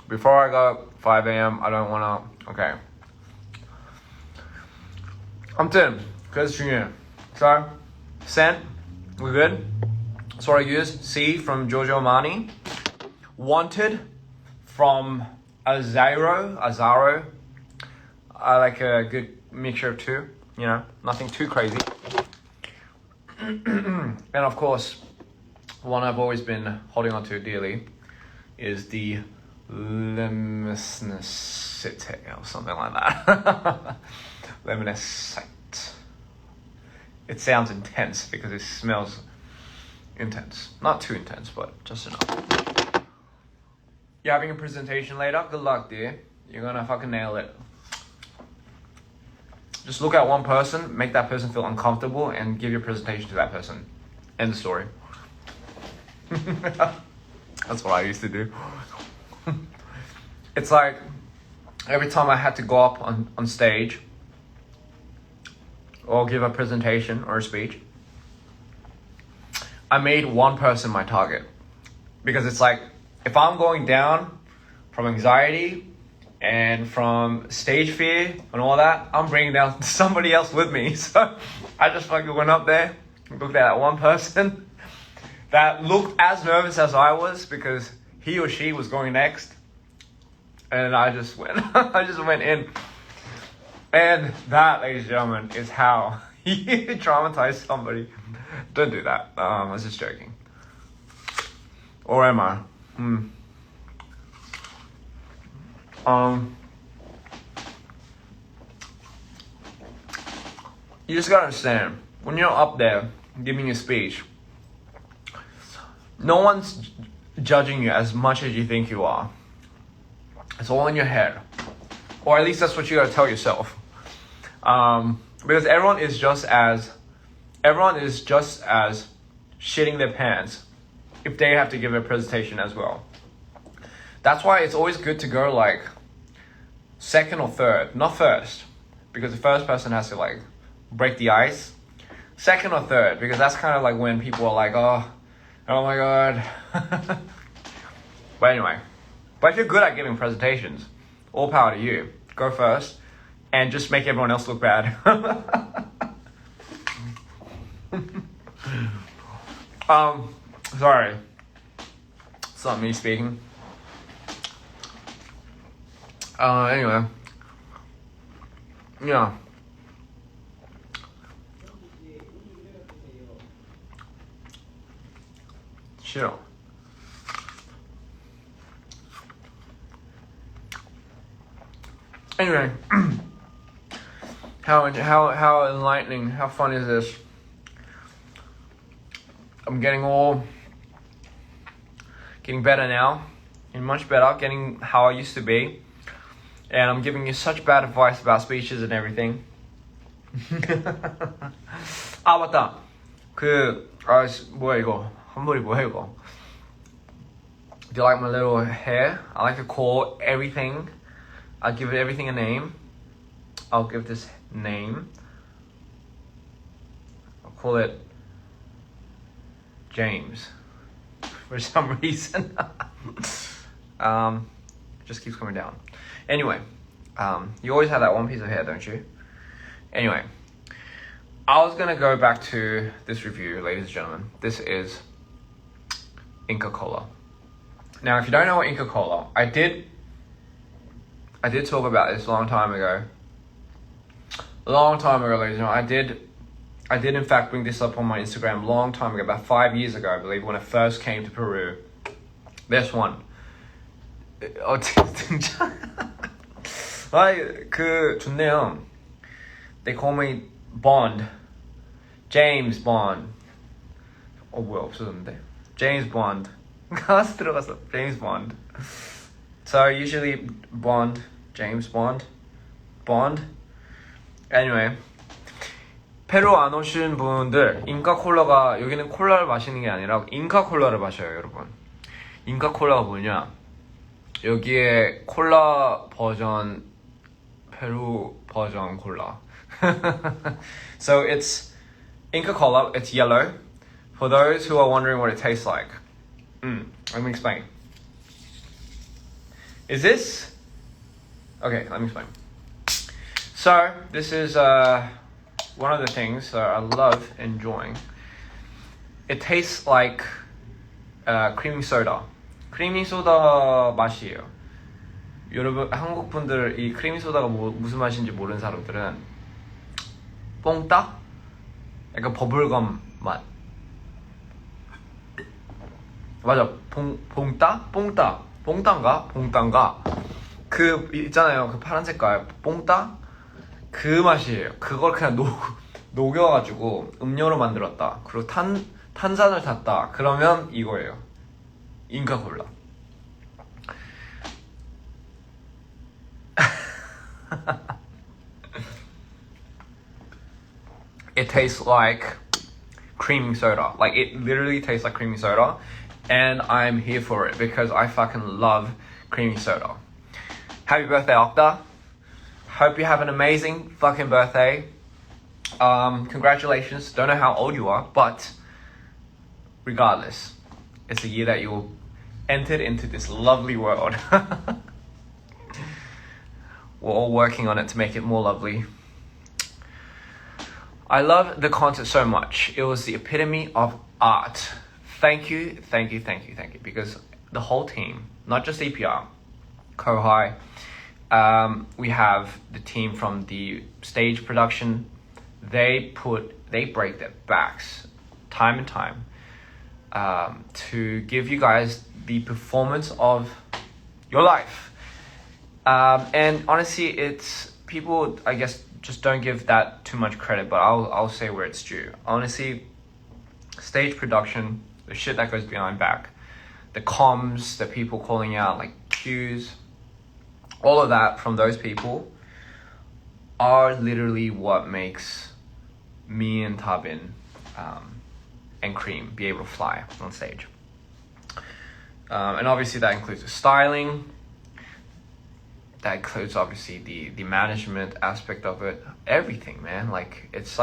Before I go 5 a.m., I don't wanna. Okay. 아무튼 그래서 중요해요. So, scent, we're good. That's what I use. C from Giorgio Armani. Wanted from Azzaro. I like a good mixture of 2. You know, nothing too crazy. And of course, one I've always been holding on to dearly is the Lemniscite or something like that. Lemniscite. It sounds intense because it smells intense. Not too intense, but just enough. You're having a presentation later? Good luck, dear. You're gonna fucking nail it. Just look at one person, make that person feel uncomfortable, and give your presentation to that person. End the story. That's what I used to do. It's like every time I had to go up on stage or give a presentation or a speech, I made one person my target. Because it's like, if I'm going down from anxiety and from stage fear and all that, I'm bringing down somebody else with me. So I just fucking went up there, looked at that one person that looked as nervous as I was because he or she was going next. And I just went, in. And that, ladies and gentlemen, is how you traumatize somebody. Don't do that. I was just joking. Or am I? You just gotta understand, when you're up there giving a speech, no one's judging you as much as you think you are. It's all in your head. Or at least that's what you gotta tell yourself. Because everyone is just as shitting their pants if they have to give a presentation as well. That's why it's always good to go like second or third, not first, because the first person has to like break the ice. Second or third, because that's kind of like when people are like, oh my god. But anyway, but if you're good at giving presentations, all power to you. Go first and just make everyone else look bad. Sorry, it's not me speaking. Anyway, yeah. Chill. Anyway, how enlightening, how fun is this? I'm getting better now, and much better, getting how I used to be. And I'm giving you such bad advice about speeches and everything. 아 맞다. 뭐야 이거? 한벌이 뭐야 이거? Do you like my little hair? I like to call everything. I'll give everything a name. I'll give this name. I'll call it James for some reason. Just keeps coming down. Anyway, you always have that one piece of hair, don't you? Anyway, I was gonna go back to this review, ladies and gentlemen. This is Inca Kola. Now, if you don't know what Inca Kola, I did talk about this a long time ago. A long time ago, ladies and gentlemen. I did in fact bring this up on my Instagram a long time ago, about 5 years ago, I believe, when I first came to Peru. This one. 진짜. 좋네요. They call me Bond. James Bond. 뭐야, 없어졌는데? James Bond. 가스 들어갔어. James Bond. So usually Bond, James Bond. Anyway. 페루 안 오신 분들, 잉카콜라가, 여기는 콜라를 마시는 게 아니라 잉카콜라를 마셔요, 여러분. 잉카콜라가 뭐냐? 여기에 콜라 버전, 페루 버전 콜라. So it's Inca Kola, it's yellow. For those who are wondering what it tastes like, let me explain. Is this? Okay, let me explain. So this is one of the things I love enjoying. It tastes like creamy soda. 크리미 소다 맛이에요. 여러분, 한국 분들 이 크리미 소다가 무슨 맛인지 모르는 사람들은 뽕따? 약간 버블검 맛. 맞아, 뽕따인가? 그 있잖아요, 그 파란 색깔 뽕따? 그 맛이에요. 그걸 그냥 녹여가지고 음료로 만들었다. 그리고 탄산을 탔다. 그러면 이거예요. 잉카 콜라. It tastes like creamy soda. Like, it literally tastes like creamy soda. And I'm here for it because I fucking love creamy soda. Happy birthday, Octa. Hope you have an amazing fucking birthday. Congratulations. Don't know how old you are, but regardless, it's the year that you entered into this lovely world. We're all working on it to make it more lovely. I love the concert so much. It was the epitome of art. Thank you. Because the whole team, not just EPR, Kohai, we have the team from the stage production. They break their backs time and time to give you guys the performance of your life. And honestly, it's people, I guess, just don't give that too much credit, but I'll say where it's due. Honestly, stage production, the shit that goes behind back, the comms, the people calling out like cues, all of that from those people are literally what makes me and Tabin and Cream be able to fly on stage. And obviously that includes the styling, that includes obviously the management aspect of it, everything, man. Like, it's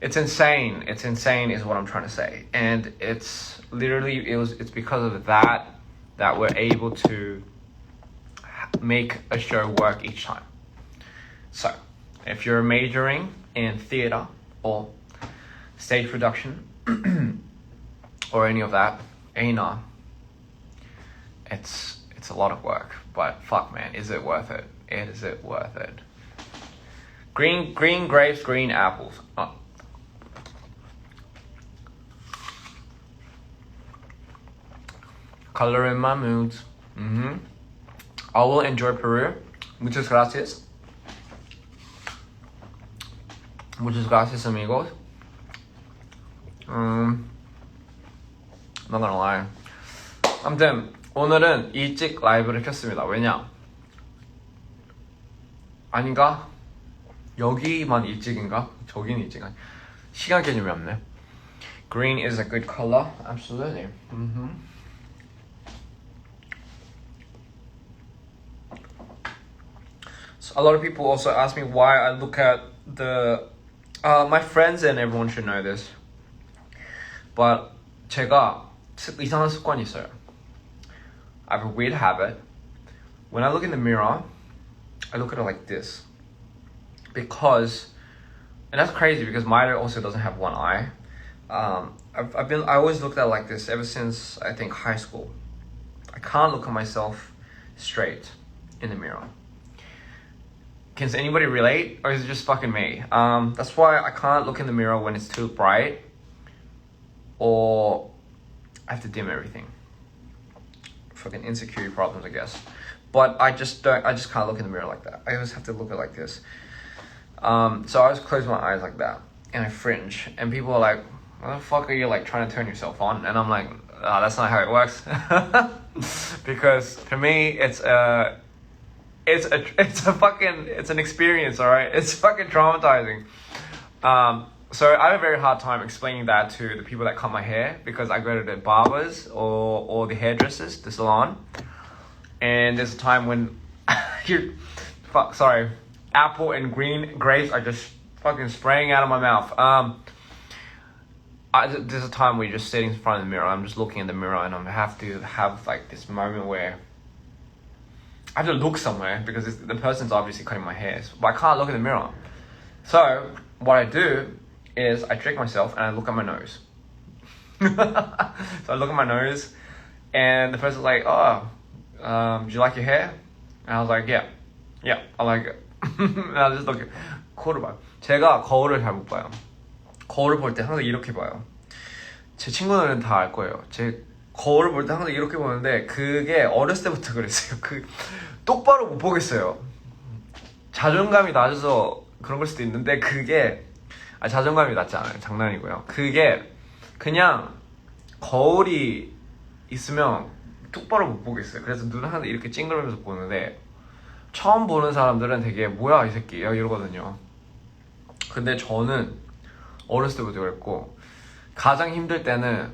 insane. It's insane is what I'm trying to say. And it's literally, it's because of that we're able to make a show work each time. So, if you're majoring in theater or stage production or any of that, ANA, it's a lot of work, but fuck, man, is it worth it? Is it worth it? Green grapes, green apples. Oh. Color in my moods. I will enjoy Peru. Muchas gracias. Muchas gracias, amigos. Not gonna lie. 아무튼 오늘은 일찍 라이브를 켰습니다. 왜냐? 아닌가? 여기만 일찍인가? 저기는 일찍 아니. 시간 개념이 없네. Green is a good color. Absolutely. So a lot of people also ask me why I look at the my friends, and everyone should know this. But 제가 이상한 습관이 있어요. I have a weird habit. When I look in the mirror, I look at it like this. Because, and that's crazy because Maida also doesn't have one eye. I always looked at it like this ever since I think high school. I can't look at myself straight in the mirror. Can anybody relate, or is it just fucking me? That's why I can't look in the mirror when it's too bright, or I have to dim everything. Fucking insecurity problems, I guess. But I just can't look in the mirror like that. I always have to look at it like this. So I always close my eyes like that, and I fringe, and people are like, "What the fuck are you like trying to turn yourself on?" And I'm like, that's not how it works. Because for me, it's an experience, all right? It's fucking traumatizing. So I have a very hard time explaining that to the people that cut my hair, because I go to the barbers or the hairdressers, the salon, and there's a time when apple and green grapes are just fucking spraying out of my mouth. There's a time where you're just sitting in front of the mirror. I'm just looking in the mirror, and I have to have like this moment where I have to look somewhere, because the person's obviously cutting my hair, but I can't look in the mirror. So what I do is I trick myself and I look at my nose. So I look at my nose, and the person's like, "Oh, do you like your hair?" And I was like, yeah, I like it. And I just look at 거울을 봐요. 제가 거울을 잘 못 봐요. 거울을 볼 때 항상 이렇게 봐요. 제 친구들은 다 알 거예요. 제 거울을 볼 때 항상 이렇게 보는데, 그게 어렸을 때부터 그랬어요. 똑바로 못 보겠어요. 자존감이 낮아서 그런 걸 수도 있는데, 그게 자존감이 낮지 않아요. 장난이고요. 그게 그냥 거울이 있으면 똑바로 못 보겠어요. 그래서 눈을 항상 이렇게 찡그리면서 보는데, 처음 보는 사람들은 되게 뭐야 이 새끼 이러거든요. 근데 저는 어렸을 때부터 그랬고, 가장 힘들 때는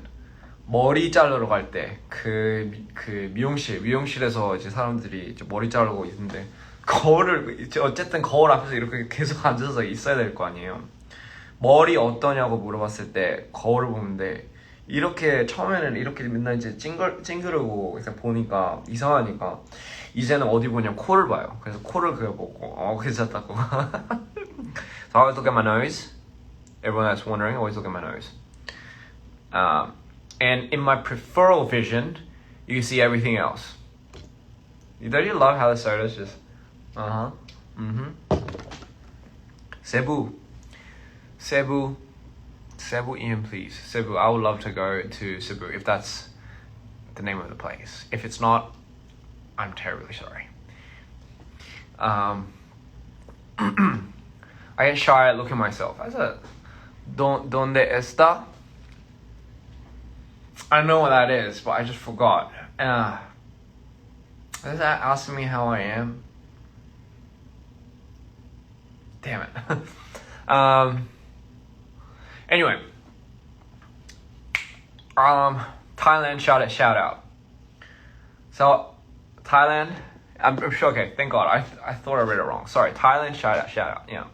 머리 자르러 갈 때 그 미용실에서 이제 사람들이 이제 머리 자르고 있는데, 거울을 어쨌든 거울 앞에서 이렇게 계속 앉아서 있어야 될 거 아니에요. 머리 어떠냐고 물어봤을 때 거울을 보는데, 이렇게 처음에는 이렇게 맨날 이제 찡그르고 이렇게 보니까 이상하니까 이제는 어디 보냐, 코를 봐요. 그래서 코를 그려보고 괜찮다고. So I always look at my nose. Everyone that's wondering, I always look at my nose. And in my peripheral vision, you can see everything else. Don't you love how the soda's just Cebu, Ian, please. Cebu, I would love to go to Cebu if that's the name of the place. If it's not, I'm terribly sorry. I get shy at looking at myself. I said, ¿Dónde está? I know what that is, but I just forgot. Is that asking me how I am? Damn it. Anyway, Thailand shout out. So Thailand, I'm sure. Okay, thank God. I thought I read it wrong. Sorry, Thailand shout out. Yeah.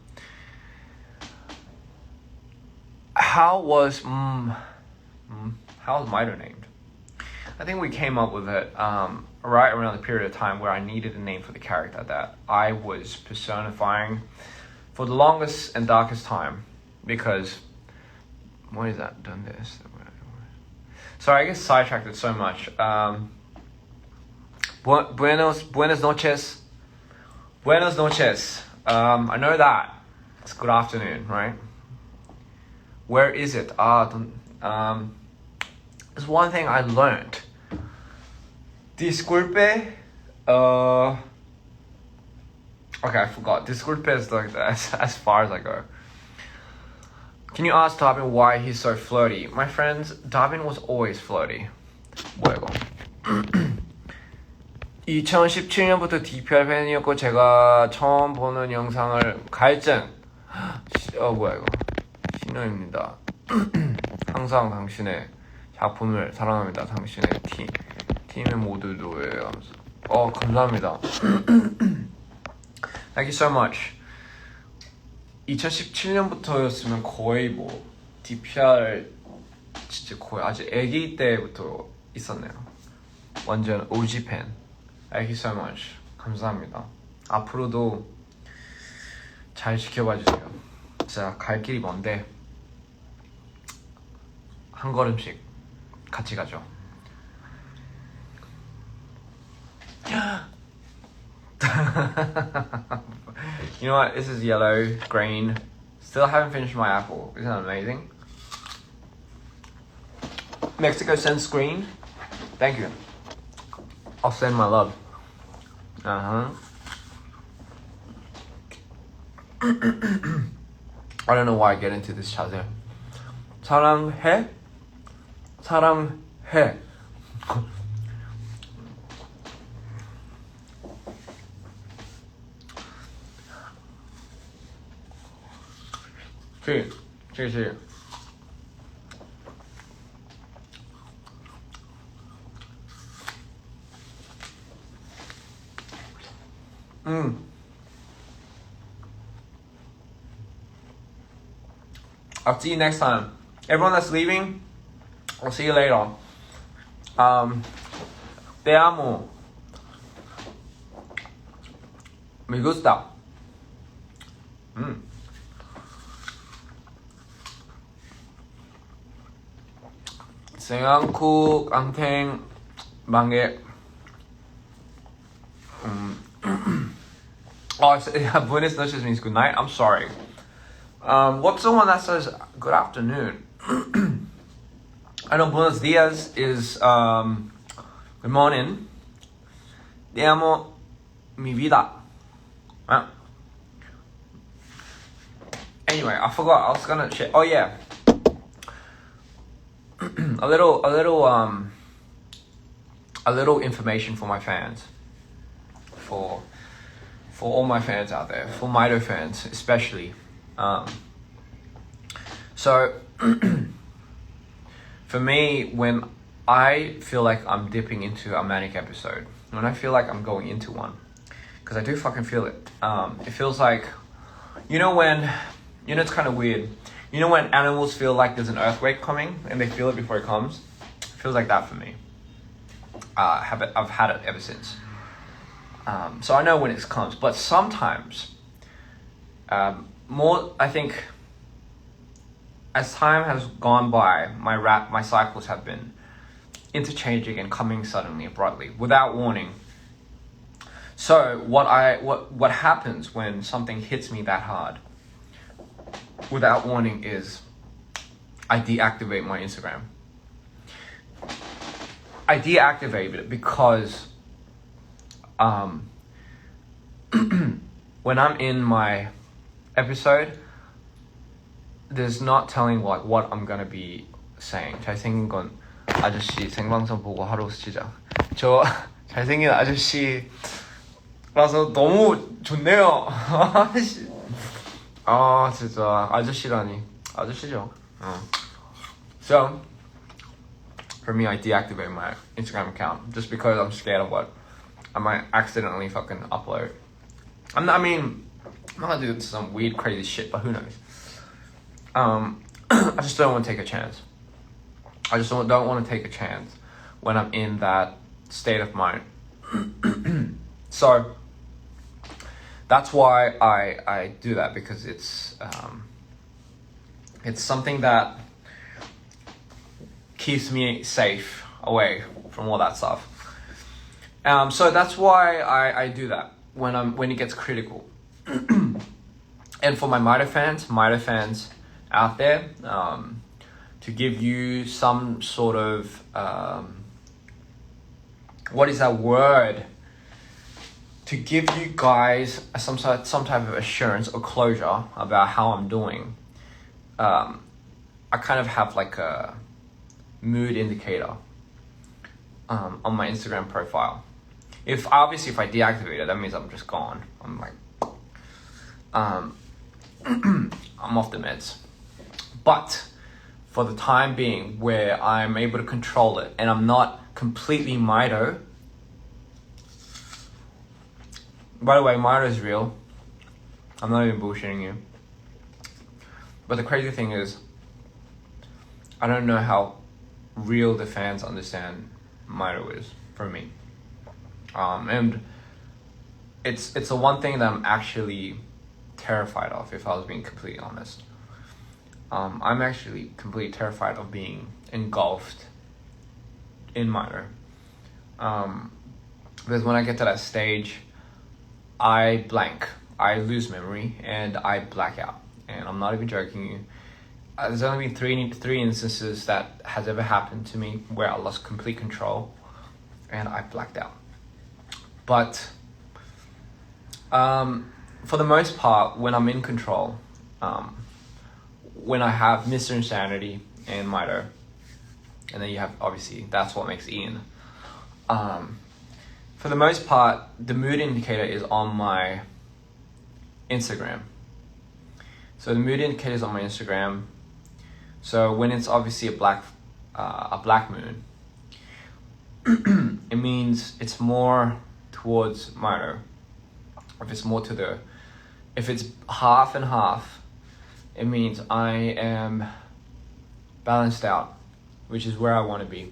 How was Maida named? I think we came up with it right around the period of time where I needed a name for the character that I was personifying for the longest and darkest time, because what is that? Done this. Sorry, I get sidetracked so much. Buenas noches. Buenas noches. I know that. It's good afternoon, right? Where is it? There's one thing I learned. Disculpe. Okay, I forgot. Disculpe is like as far as I go. Can you ask Darwin why he's so flirty? My friends, Darwin was always flirty. 뭐야 이거? 2017년부터 DPR 팬이었고 제가 처음 보는 영상을 갈증. 뭐야 이거? 신호입니다. 항상 당신의 작품을 사랑합니다. 당신의 팀의 모두도예요. 감사합니다. Thank you so much. 2017년부터였으면 거의 뭐 DPR 진짜 거의 아주 아기 때부터 있었네요. 완전 OG 팬. Thank you so much. 감사합니다. 앞으로도 잘 지켜봐 주세요. 진짜 갈 길이 먼데 한 걸음씩 같이 가죠. You know what? This is yellow, green. Still haven't finished my apple. Isn't that amazing? Mexico sends green. Thank you. I'll send my love. I don't know why I get into this 자세. 사랑해? 사랑해. 그 I'll see you next time. Everyone that's leaving, I'll see you later. Te amo. Me gusta. 생강국, 앙탱, 망개. Oh, buenas noches means good night. I'm sorry. What's the one that says good afternoon? I know buenos dias is good morning. Te amo, mi vida. Anyway, I forgot. I was gonna share. Oh yeah. a little information for my fans. For all my fans out there, for Mito fans especially. So for me, when I feel like I'm dipping into a manic episode, when I feel like I'm going into one, because I do fucking feel it. It feels like, it's kind of weird. You know when animals feel like there's an earthquake coming and they feel it before it comes? It feels like that for me. I've had it ever since. So I know when it comes, but sometimes, I think, as time has gone by, my cycles have been interchanging and coming suddenly, abruptly, without warning. So what happens when something hits me that hard, without warning, is I deactivate my Instagram. I deactivate it because when I'm in my episode, there's not telling what I'm gonna be saying. 잘생긴 건 아저씨 생방송 보고 하루 시작. 저 잘생긴 아저씨라서 너무 좋네요. 진짜 아저씨라니. 아저씨죠. So for me, I deactivate my Instagram account just because I'm scared of what I might accidentally fucking upload. I'm not gonna do some weird crazy shit, but who knows. I just don't want to take a chance. I just don't want to take a chance when I'm in that state of mind. So that's why I do that, because it's something that keeps me safe away from all that stuff. So that's why I do that when it gets critical. And for my Mito fans out there, to give you some sort of what is that word? To give you guys some type of assurance or closure about how I'm doing. I kind of have like a mood indicator on my Instagram profile. If I deactivate it, that means I'm just gone. I'm like, I'm off the meds. But for the time being, where I'm able to control it and I'm not completely Mito. By the way, Mito is real. I'm not even bullshitting you. But the crazy thing is, I don't know how real the fans understand Mito is for me. And it's the one thing that I'm actually terrified of, if I was being completely honest. I'm actually completely terrified of being engulfed in Mito. Because when I get to that stage, I blank. I lose memory and I black out. And I'm not even joking you. There's only been three instances that has ever happened to me where I lost complete control and I blacked out. But for the most part, when I'm in control, when I have Mr. Insanity and Mito, and then you have, obviously, that's what makes Ian. For the most part, the mood indicator is on my Instagram. So the mood indicator is on my Instagram. So when it's obviously a black moon, it means it's more towards Mito. If it's half and half, it means I am balanced out, which is where I want to be.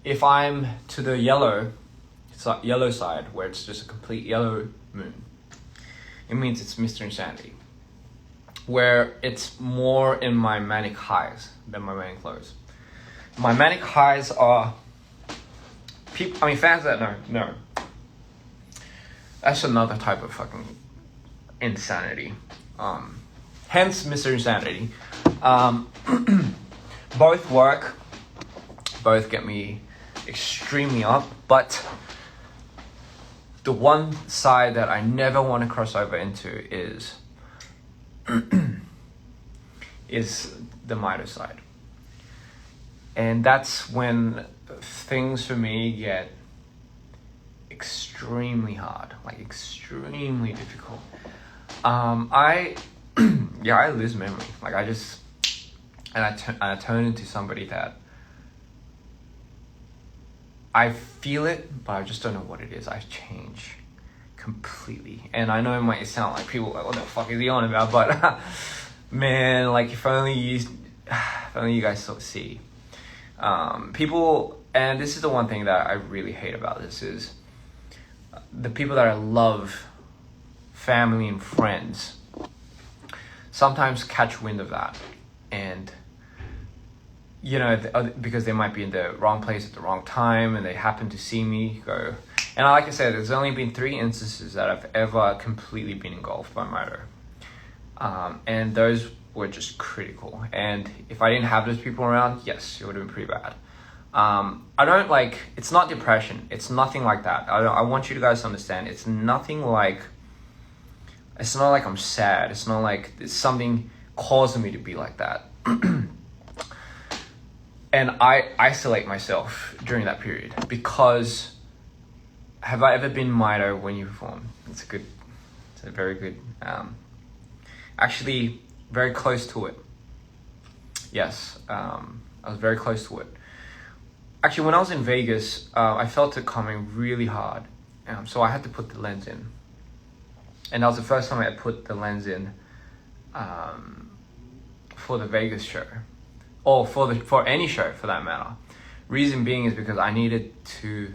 If I'm to the yellow side, where it's just a complete yellow moon, it means it's Mr. Insanity, where it's more in my manic highs than my manic lows. My manic highs are fans that know. That's another type of fucking insanity. Hence Mr. Insanity. Both work. Both get me extremely up. But the one side that I never want to cross over into is the Mito side. And that's when things for me get extremely hard, like extremely difficult. I lose memory. Like I turn into somebody that I feel it, but I just don't know what it is. I change completely. And I know it might sound like people like, what the fuck is he on about? But man, like if only you guys sort of see. People, and this is the one thing that I really hate about this is the people that I love, family and friends, sometimes catch wind of that. And, because they might be in the wrong place at the wrong time and they happen to see me go. And like I said, there's only been 3 instances that I've ever completely been engulfed by Mito. And those were just critical. And if I didn't have those people around, yes, it would have been pretty bad. I don't it's not depression. It's nothing like that. I want you guys to understand. It's not like I'm sad. It's not like it's something causing me to be like that. And I isolate myself during that period because have I ever been Mito when you perform? It's a very good, actually very close to it. Yes, I was very close to it. Actually, when I was in Vegas, I felt it coming really hard. So I had to put the lens in. And that was the first time I put the lens in for the Vegas show. Or for any show, for that matter. Reason being is because I needed to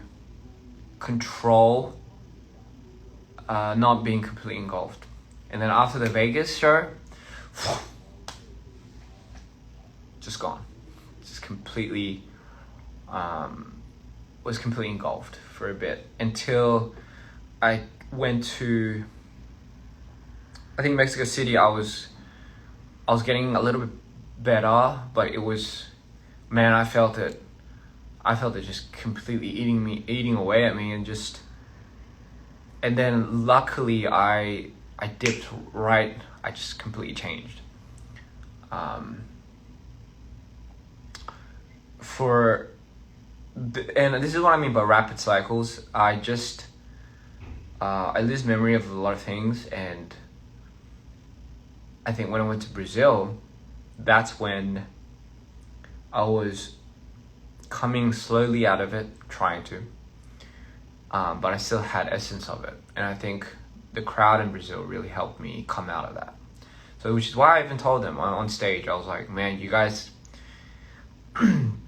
control not being completely engulfed. And then after the Vegas show, just gone. Just completely... was completely engulfed for a bit until I went to, I think, Mexico City. I was getting a little bit better, but it was, man, I felt it just completely eating away at me, and then luckily I dipped right. I just completely changed. And this is what I mean by rapid cycles. I lose memory of a lot of things, and I think when I went to Brazil, that's when I was coming slowly out of it, trying to, but I still had essence of it. And I think the crowd in Brazil really helped me come out of that. So, which is why I even told them on stage, I was like, man, you guys,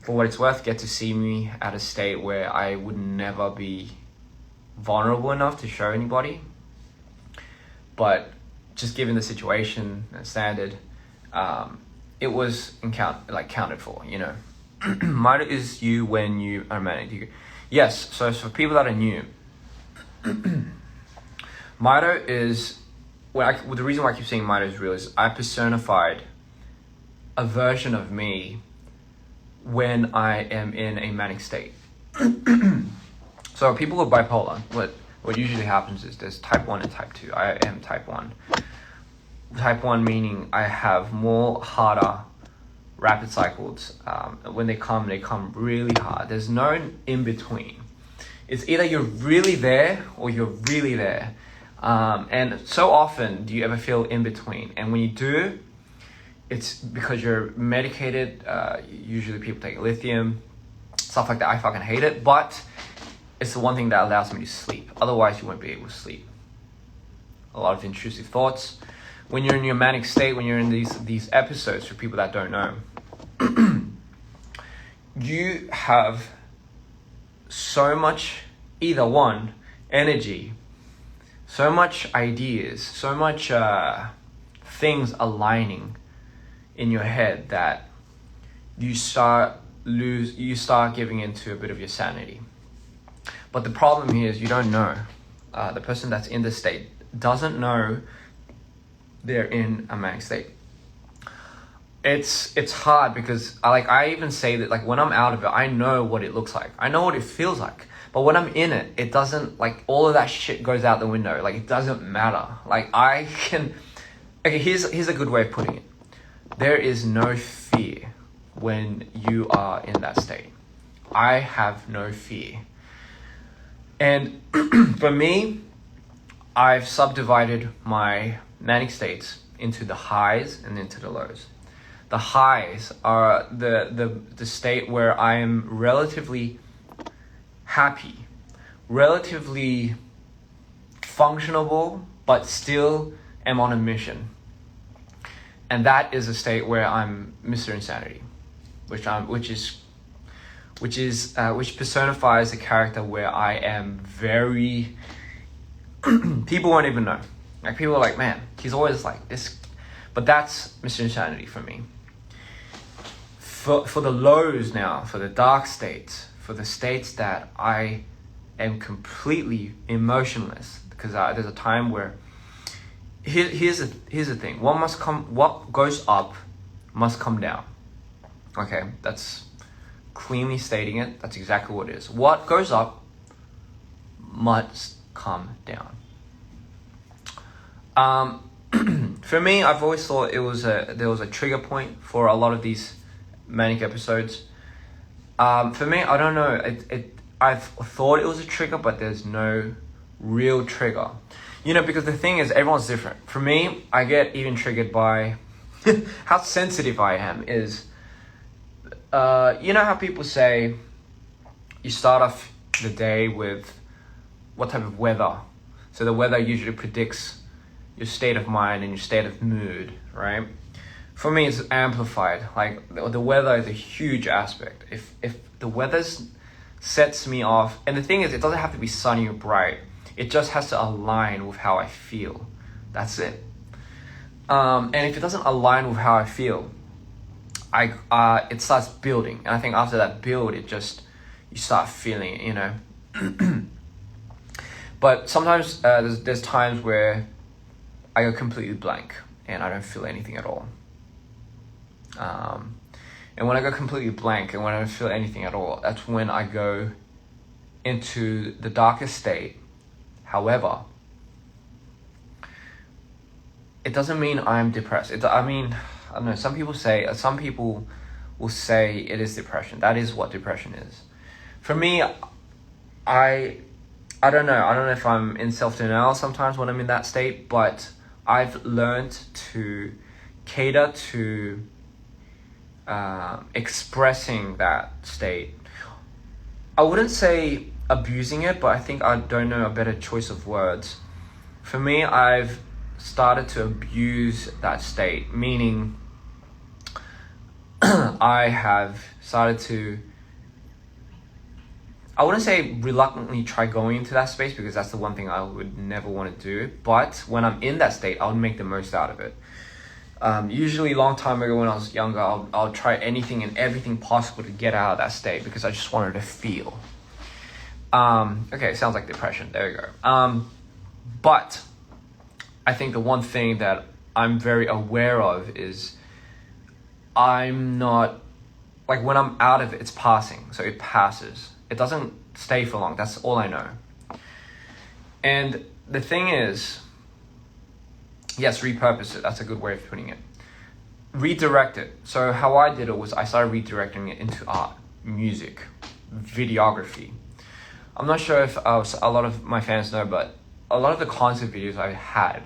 for what it's worth, get to see me at a state where I would never be vulnerable enough to show anybody. But just given the situation and standard, it was counted for, you know. Mito is you when you are manic. Yes, so for people that are new, Mito is, the reason why I keep saying Mito is real is I personified a version of me when I am in a manic state. So people with bipolar, what usually happens is there's type 1 and type 2. I am type 1. Type 1 meaning I have more harder rapid cycles. When they come really hard. There's no in between. It's either you're really there or you're really there. And so often do you ever feel in between. And when you do, it's because you're medicated. Usually people take lithium, stuff like that. I fucking hate it, but it's the one thing that allows me to sleep. Otherwise you won't be able to sleep. A lot of intrusive thoughts. When you're in your manic state, when you're in these episodes, for people that don't know, you have so much, either one, energy, so much ideas, so much things aligning in your head that you start giving into a bit of your sanity. But the problem here is you don't know. The person that's in this state doesn't know they're in a manic state. It's hard because I even say that when I'm out of it, I know what it looks like. I know what it feels like. But when I'm in it, it doesn't, all of that shit goes out the window. It doesn't matter. Here's a good way of putting it. There is no fear when you are in that state. I have no fear. And for me, I've subdivided my manic states into the highs and into the lows. The highs are the state where I am relatively happy, relatively functionable, but still am on a mission. And that is a state where I'm Mr. Insanity, which personifies a character where I am very. People won't even know. People are like, man, he's always like this. But that's Mr. Insanity for me. For the lows now, for the dark states, for the states that I am completely emotionless, because there's a time where here's the thing. What goes up must come down. Okay, that's cleanly stating it. That's exactly what it is. What goes up must come down. For me, I've always thought there was a trigger point for a lot of these manic episodes. For me, I don't know. I've thought it was a trigger, but there's no real trigger. Because the thing is, everyone's different. For me, I get even triggered by how sensitive I am. Is how people say you start off the day with what type of weather. So the weather usually predicts your state of mind and your state of mood, right? For me, it's amplified. The weather is a huge aspect. If the weather sets me off, and the thing is, it doesn't have to be sunny or bright. It just has to align with how I feel. That's it. And if it doesn't align with how I feel, it starts building. And I think after that build, you start feeling it, But sometimes there's times where I go completely blank and I don't feel anything at all. And when I go completely blank and when I don't feel anything at all, that's when I go into the darkest state. However, it doesn't mean I'm depressed. I don't know. Some people will say it is depression. That is what depression is. For me, I don't know. I don't know if I'm in self-denial sometimes when I'm in that state, but I've learned to cater to expressing that state. I wouldn't say abusing it, but I think I don't know a better choice of words. For me, I've started to abuse that state, meaning I have started to, I wouldn't say reluctantly try going into that space, because that's the one thing I would never want to do. But when I'm in that state, I'll make the most out of it. Usually a long time ago when I was younger, I'll try anything and everything possible to get out of that state, because I just wanted to feel. Okay, sounds like depression. There you go. But I think the one thing that I'm very aware of is I'm not, like, when I'm out of it, it's passing. So it passes. It doesn't stay for long. That's all I know. And the thing is, yes, repurpose it. That's a good way of putting it. Redirect it. So how I did it was I started redirecting it into art, music, videography. I'm not sure if a lot of my fans know, but a lot of the concert videos I had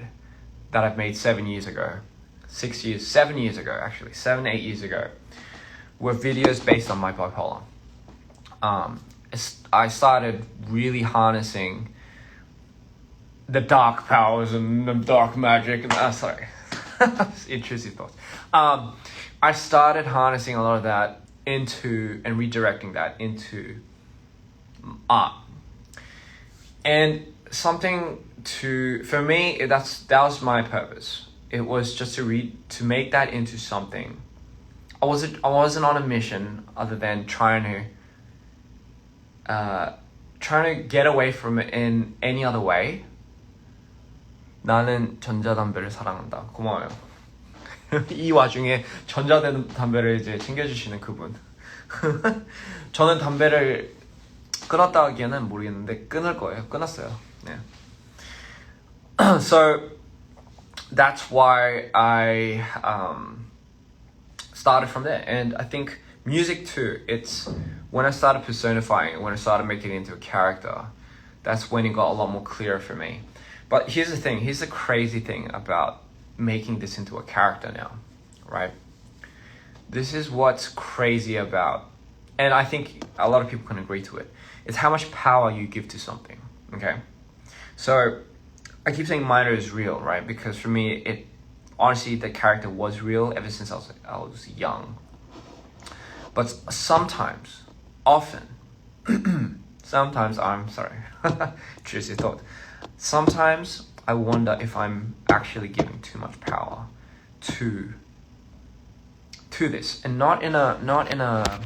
that I've made 7 years ago, 7 years ago, actually, 8 years ago, were videos based on my bipolar. I started really harnessing the dark powers and the dark magic. Sorry, intrusive thoughts. I started harnessing a lot of that into, and redirecting that into art. And something to, for me, that was my purpose. It was just to make that into something. I wasn't on a mission other than trying to get away from it in any other way. 나는 전자담배를 사랑한다. 고마워요. 이 와중에 전자담배를 이제 챙겨주시는 그분. 저는 담배를 끊었다 하기에는 모르겠는데 끊을 거예요. 끊었어요. 네. So that's why I started from there. And I think music too, it's when I started personifying it, when I started making it into a character, that's when it got a lot more clear for me. But here's the crazy thing about making this into a character now, right? This is what's crazy about, and I think a lot of people can agree to it, it's how much power you give to something, okay? So I keep saying Minor is real, right? Because for me, honestly, the character was real ever since I was young. But sometimes, often, sometimes choose your thought. Sometimes I wonder if I'm actually giving too much power to this, and not in a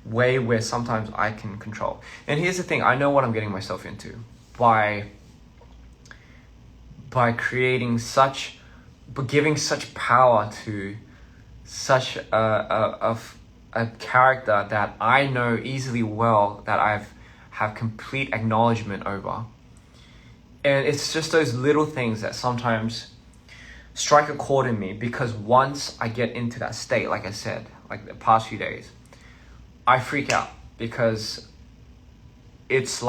way where sometimes I can control. And here's the thing: I know what I'm getting myself into by giving such power to such a character that I know easily well, that have complete acknowledgement over. And it's just those little things that sometimes strike a chord in me, because once I get into that state, like I said, like the past few days, I freak out, because it's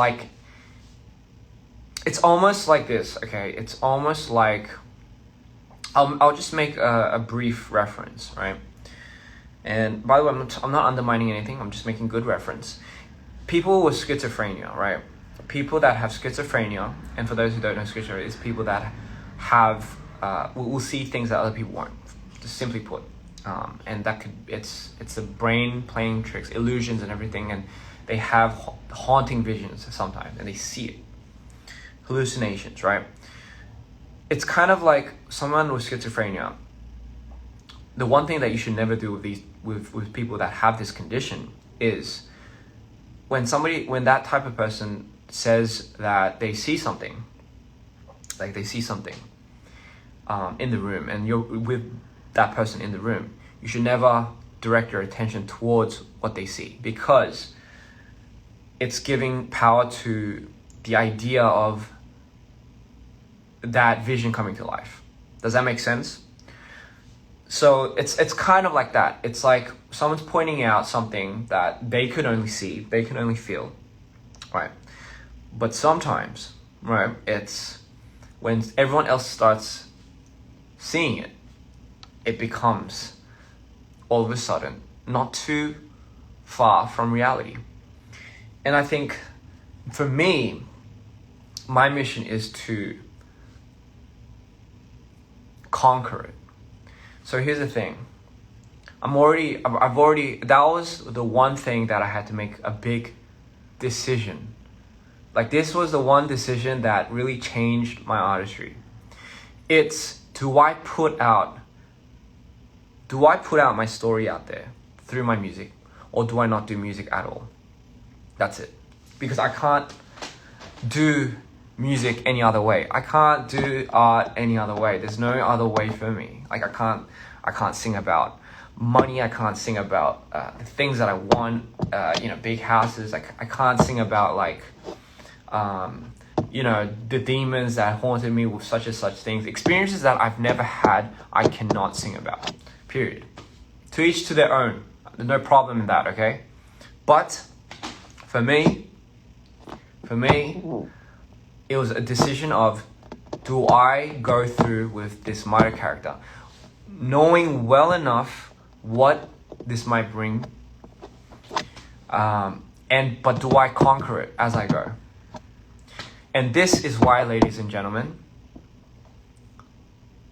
almost like this, okay? It's almost like, I'll just make a brief reference, right? And by the way, I'm not undermining anything, I'm just making good reference. People with schizophrenia, right? People that have schizophrenia, and for those who don't know, schizophrenia is people that have will see things that other people won't, just simply put. And that it's the brain playing tricks, illusions and everything, and they have haunting visions sometimes, and they see it. Hallucinations, right? It's kind of like someone with schizophrenia. The one thing that you should never do with people that have this condition is when that type of person says that they see something, like they see something in the room, and you're with that person in the room, you should never direct your attention towards what they see, because it's giving power to the idea of that vision coming to life. Does that make sense? So it's kind of like that. It's like someone's pointing out something that they could only see, they can only feel, right? But sometimes, right, it's when everyone else starts seeing it, it becomes all of a sudden not too far from reality. And I think for me, my mission is to conquer it. So here's the thing. I've already, that was the one thing that I had to make a big decision. Like, this was the one decision that really changed my artistry. It's, do I put out my story out there through my music, or do I not do music at all? That's it. Because I can't do music any other way. I can't do art any other way. There's no other way for me. Like, I can't sing about money. I can't sing about the things that I want, big houses. I can't sing about, like, the demons that haunted me with such and such things. Experiences that I've never had, I cannot sing about. Period. To each to their own. There's no problem in that, okay? But for me, it was a decision of, do I go through with this Mito character, knowing well enough what this might bring, but do I conquer it as I go? And this is why, ladies and gentlemen,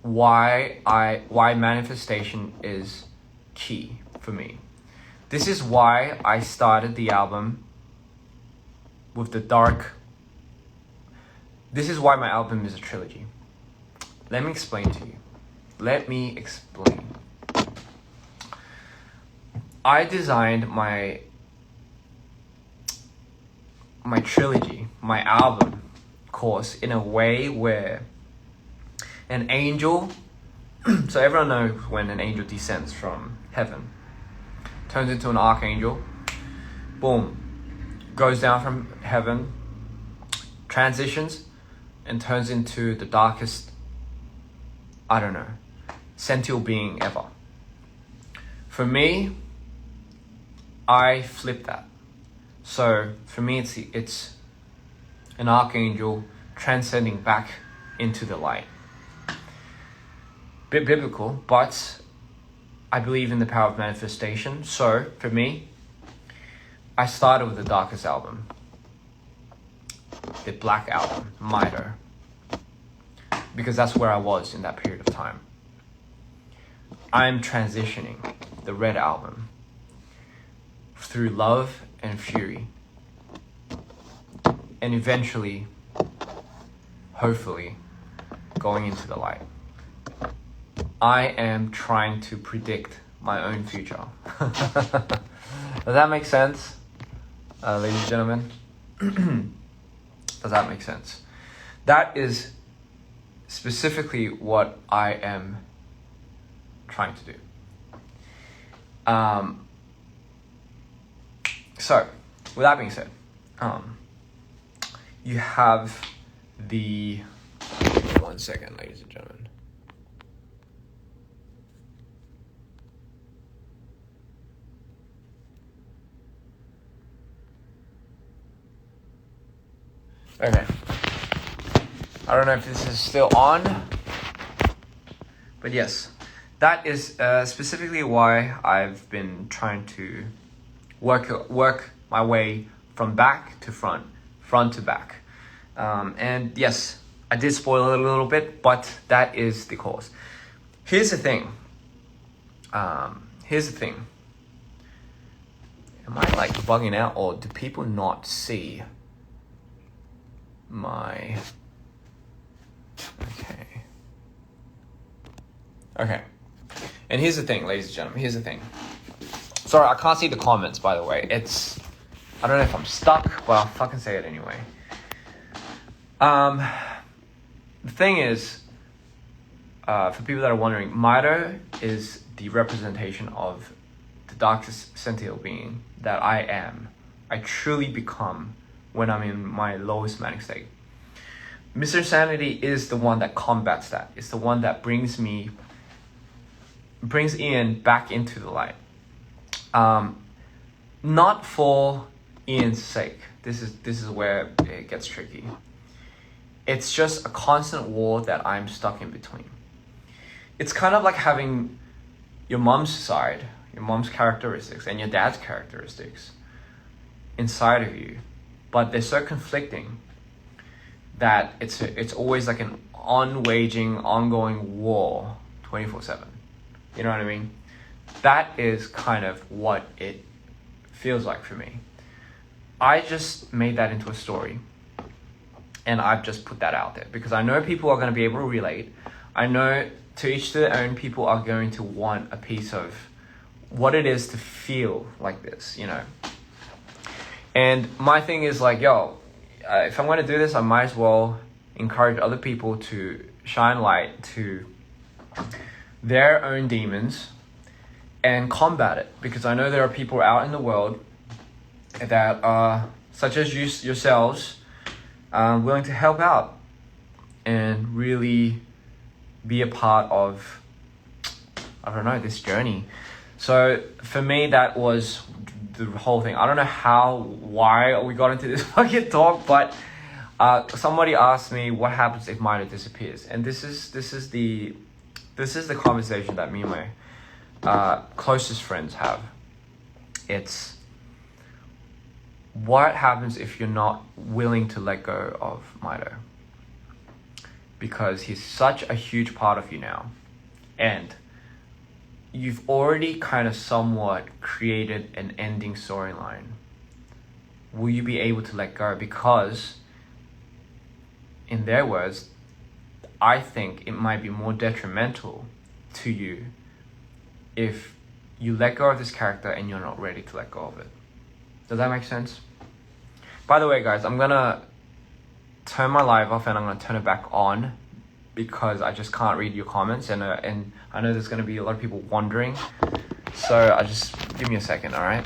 why manifestation is key for me. This is why I started the album with the dark. This is why my album is a trilogy. Let me explain to you. Let me explain. I designed my trilogy, my album course, in a way where an angel, so everyone knows when an angel descends from heaven, turns into an archangel, boom, goes down from heaven, transitions, and turns into the darkest, sentient being ever. For me, I flip that. So for me, it's an archangel transcending back into the light. Bit biblical, but I believe in the power of manifestation. So for me, I started with the darkest album, the Black Album, Mito, because that's where I was in that period of time. I'm transitioning the Red Album through Love and Fury, and eventually, hopefully, going into the light. I am trying to predict my own future. Does that make sense, ladies and gentlemen? Does that make sense? That is specifically what I am trying to do. So, with that being said, you have the... 1 second, ladies and gentlemen. Okay. I don't know if this is still on, but yes, that is specifically why I've been trying to work my way from back to front to back. And yes, I did spoil it a little bit, but that is the cause. Here's the thing. Am I like bugging out, or do people not see my... Okay. And here's the thing, ladies and gentlemen. Here's the thing. Sorry, I can't see the comments, by the way. I don't know if I'm stuck, but I'll fucking say it anyway. The thing is, for people that are wondering, Mito is the representation of the darkest sentient being that I am. I truly become when I'm in my lowest manic state. Mr. Insanity is the one that combats that. It's the one that brings Ian back into the light. Not for Ian's sake. This is where it gets tricky. It's just a constant war that I'm stuck in between. It's kind of like having your mom's side, your mom's characteristics, and your dad's characteristics inside of you, but they're so conflicting that it's always like an ongoing war 24/7. You know what I mean? that is kind of what it feels like for me. I just made that into a story, and I've just put that out there because I know people are going to be able to relate. I know to each their own, people are going to want a piece of what it is to feel like this, you know. And my thing is like, if I'm going to do this, I might as well encourage other people to shine light to their own demons and combat it, because I know there are people out in the world that are, such as yourselves, willing to help out and really be a part of, I don't know, this journey. So for me, that was the whole thing. I don't know why we got into this fucking talk, but somebody asked me what happens if Mito disappears, and this is the conversation that me and my closest friends have. It's what happens if you're not willing to let go of Mito, because he's such a huge part of you now, and you've already kind of somewhat created an ending storyline. Will you be able to let go? Because in their words, I think it might be more detrimental to you if you let go of this character and you're not ready to let go of it. Does that make sense? By the way, guys, I'm gonna turn my live off and I'm gonna turn it back on because I just can't read your comments, and I know there's gonna be a lot of people wondering. So give me a second, all right?